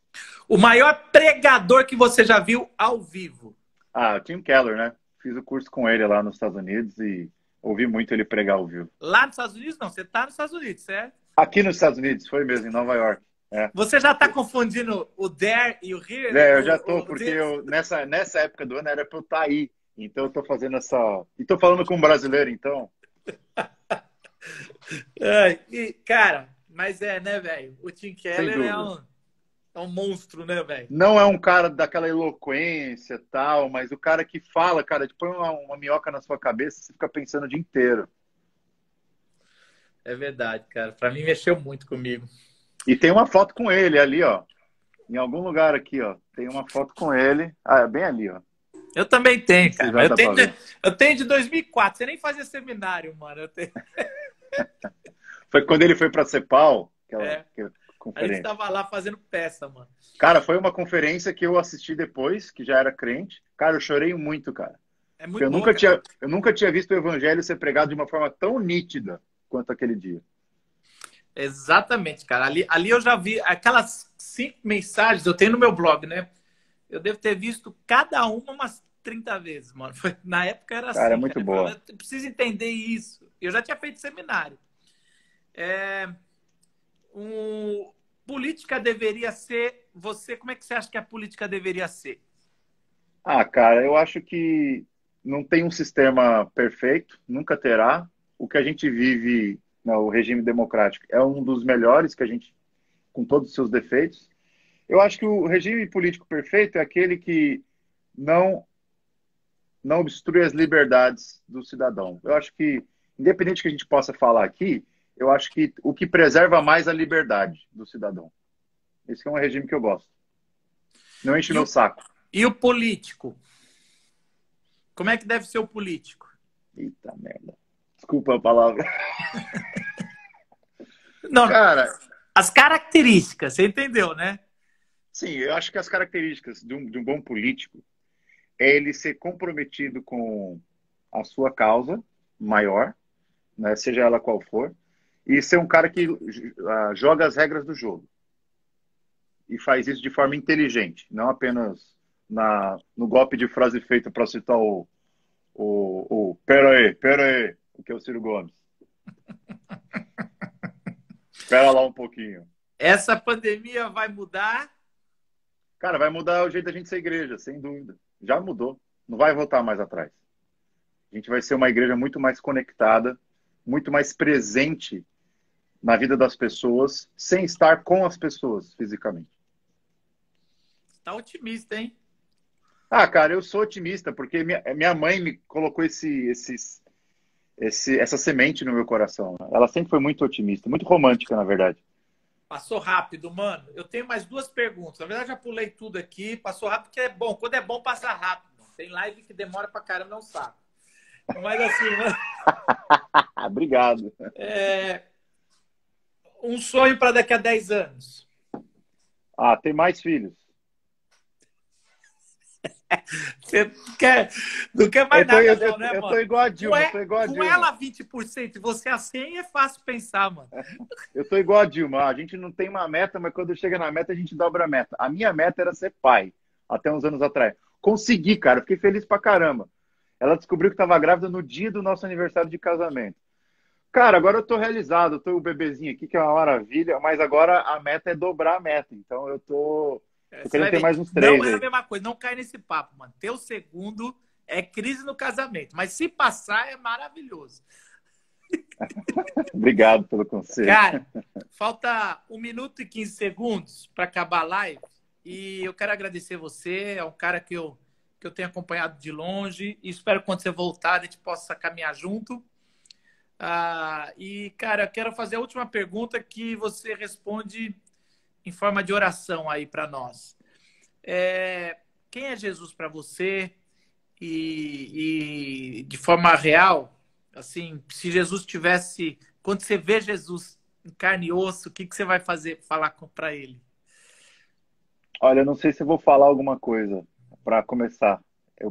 [SPEAKER 1] O maior pregador que você já viu ao vivo.
[SPEAKER 2] Ah, o Tim Keller, né? Fiz o curso com ele lá nos Estados Unidos e ouvi muito ele pregar ao vivo.
[SPEAKER 1] Lá nos Estados Unidos, não. Você tá nos Estados Unidos, certo?
[SPEAKER 2] Aqui nos Estados Unidos, foi mesmo, em Nova York.
[SPEAKER 1] Você já está confundindo o there e o here?
[SPEAKER 2] Eu já tô, porque nessa época do ano era pra eu estar aí. Então eu tô fazendo essa. E tô falando com um brasileiro, então.
[SPEAKER 1] Cara, mas né, velho? O Tim
[SPEAKER 2] Sem
[SPEAKER 1] Keller
[SPEAKER 2] dúvida.
[SPEAKER 1] é um monstro, né, velho?
[SPEAKER 2] Não é um cara daquela eloquência e tal, mas o cara que fala, cara, põe uma minhoca na sua cabeça e você fica pensando o dia inteiro.
[SPEAKER 1] É verdade, cara. Pra mim mexeu muito comigo.
[SPEAKER 2] E tem uma foto com ele ali, ó. Em algum lugar aqui, ó. Tem uma foto com ele. Ah, é bem ali, ó.
[SPEAKER 1] Eu também
[SPEAKER 2] Não
[SPEAKER 1] tenho,
[SPEAKER 2] sei se
[SPEAKER 1] cara.
[SPEAKER 2] vai
[SPEAKER 1] Mas
[SPEAKER 2] dar pra ver.
[SPEAKER 1] eu tenho de 2004. Você nem fazia seminário, mano.
[SPEAKER 2] Foi quando ele foi pra CEPAL,
[SPEAKER 1] É,
[SPEAKER 2] aquela
[SPEAKER 1] a gente
[SPEAKER 2] conferência.
[SPEAKER 1] tava lá fazendo peça, mano.
[SPEAKER 2] Cara, foi uma conferência que eu assisti depois, que já era crente. Cara, eu chorei muito, cara.
[SPEAKER 1] É
[SPEAKER 2] Porque
[SPEAKER 1] muito bom, cara.
[SPEAKER 2] eu nunca tinha visto o evangelho ser pregado de uma forma tão nítida quanto aquele dia.
[SPEAKER 1] Exatamente, cara. Ali eu já vi aquelas 5 mensagens, eu tenho no meu blog, né? Eu devo ter visto cada uma umas 30 vezes, mano. Na época era
[SPEAKER 2] Cara, é
[SPEAKER 1] assim,
[SPEAKER 2] muito
[SPEAKER 1] cara. Eu
[SPEAKER 2] boa.
[SPEAKER 1] falava, eu preciso entender isso. Eu já tinha feito seminário. Política deveria ser. Como é que você acha que a política deveria ser?
[SPEAKER 2] Ah, cara, eu acho que não tem um sistema perfeito, nunca terá. O que a gente vive, né, o regime democrático, é um dos melhores que a gente, com todos os seus defeitos. Eu acho que o regime político perfeito é aquele que não não obstrui as liberdades do cidadão. Eu acho que, independente do que a gente possa falar aqui, eu acho que o que preserva mais a liberdade do cidadão. Esse é um regime que eu gosto. Não enche
[SPEAKER 1] E
[SPEAKER 2] meu
[SPEAKER 1] o,
[SPEAKER 2] saco.
[SPEAKER 1] e o político? Como é que deve ser o político?
[SPEAKER 2] Eita merda. Desculpa a palavra.
[SPEAKER 1] Não,
[SPEAKER 2] Cara,
[SPEAKER 1] as características, você entendeu, né?
[SPEAKER 2] sim, eu acho que as características de um bom político é ele ser comprometido com a sua causa maior, né, seja ela qual for, e ser um cara que joga as regras do jogo. E faz isso de forma inteligente, não apenas no golpe de frase feita para citar pera aí, o que é o Ciro Gomes. Espera lá um pouquinho.
[SPEAKER 1] Essa pandemia vai mudar.
[SPEAKER 2] Cara, vai mudar o jeito da gente ser igreja, sem dúvida. Já mudou. Não vai voltar mais atrás. A gente vai ser uma igreja muito mais conectada, muito mais presente na vida das pessoas, sem estar com as pessoas fisicamente.
[SPEAKER 1] Tá otimista, hein?
[SPEAKER 2] Ah, cara, eu sou otimista, porque minha mãe me colocou essa semente no meu coração. Ela sempre foi muito otimista, muito romântica, na verdade.
[SPEAKER 1] Passou rápido, mano. Eu tenho mais 2 perguntas. Na verdade, já pulei tudo aqui. Passou rápido, porque é bom. Quando é bom, passa rápido. Tem live que demora pra caramba, não sabe. Mas assim, mano,
[SPEAKER 2] Obrigado.
[SPEAKER 1] um sonho para daqui a 10 anos.
[SPEAKER 2] Ah, tem mais filhos.
[SPEAKER 1] Você não quer mais nada, não, né,
[SPEAKER 2] Eu tô
[SPEAKER 1] mano?
[SPEAKER 2] igual a Dilma, eu tô igual a
[SPEAKER 1] Com
[SPEAKER 2] Dilma.
[SPEAKER 1] ela 20% e você a 100 é fácil pensar, mano.
[SPEAKER 2] Eu tô igual a Dilma. A gente não tem uma meta, mas quando chega na meta, a gente dobra a meta. A minha meta era ser pai, até uns anos atrás. Consegui, cara. Fiquei feliz pra caramba. Ela descobriu que estava grávida no dia do nosso aniversário de casamento. Cara, agora eu tô realizado. Eu tô o bebezinho aqui, que é uma maravilha, mas agora a meta é dobrar a meta. Então tô
[SPEAKER 1] Você
[SPEAKER 2] querendo
[SPEAKER 1] vai
[SPEAKER 2] ter
[SPEAKER 1] ver.
[SPEAKER 2] mais uns
[SPEAKER 1] Não
[SPEAKER 2] três
[SPEAKER 1] é a
[SPEAKER 2] aí.
[SPEAKER 1] mesma coisa. Não cai nesse papo, mano. Ter o segundo é crise no casamento. Mas se passar, é maravilhoso.
[SPEAKER 2] Obrigado pelo conselho.
[SPEAKER 1] Cara, falta 1 minuto e 15 segundos para acabar a live. E eu quero agradecer você. É um cara que eu tenho acompanhado de longe. E espero que quando você voltar, a gente possa caminhar junto. Cara, eu quero fazer a última pergunta que você responde em forma de oração aí para nós. Quem é Jesus para você? E de forma real, assim, se Jesus tivesse, quando você vê Jesus em carne e osso, o que você vai fazer, falar para ele?
[SPEAKER 2] Olha, eu não sei se eu vou falar alguma coisa para começar.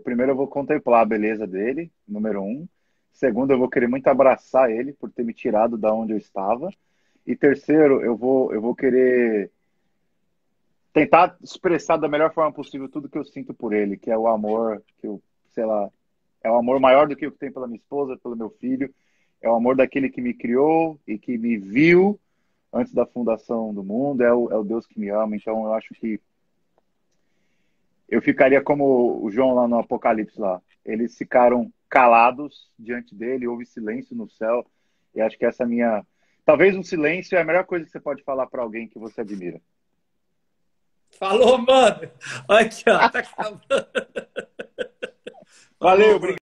[SPEAKER 2] Primeiro eu vou contemplar a beleza dele, número um. Segundo, eu vou querer muito abraçar ele por ter me tirado da onde eu estava. E terceiro, eu vou querer tentar expressar da melhor forma possível tudo que eu sinto por ele, que é o amor, sei lá, é o amor maior do que eu tenho pela minha esposa, pelo meu filho. É o amor daquele que me criou e que me viu antes da fundação do mundo, é o Deus que me ama. Então eu acho que eu ficaria como o João lá no Apocalipse lá. Eles ficaram calados diante dele, houve silêncio no céu. E acho que essa minha. Talvez o silêncio é a melhor coisa que você pode falar para alguém que você admira.
[SPEAKER 1] Falou, mano. Aqui, ó. Tá acabando.
[SPEAKER 2] Valeu,
[SPEAKER 1] Falou,
[SPEAKER 2] obrigado.
[SPEAKER 1] mano.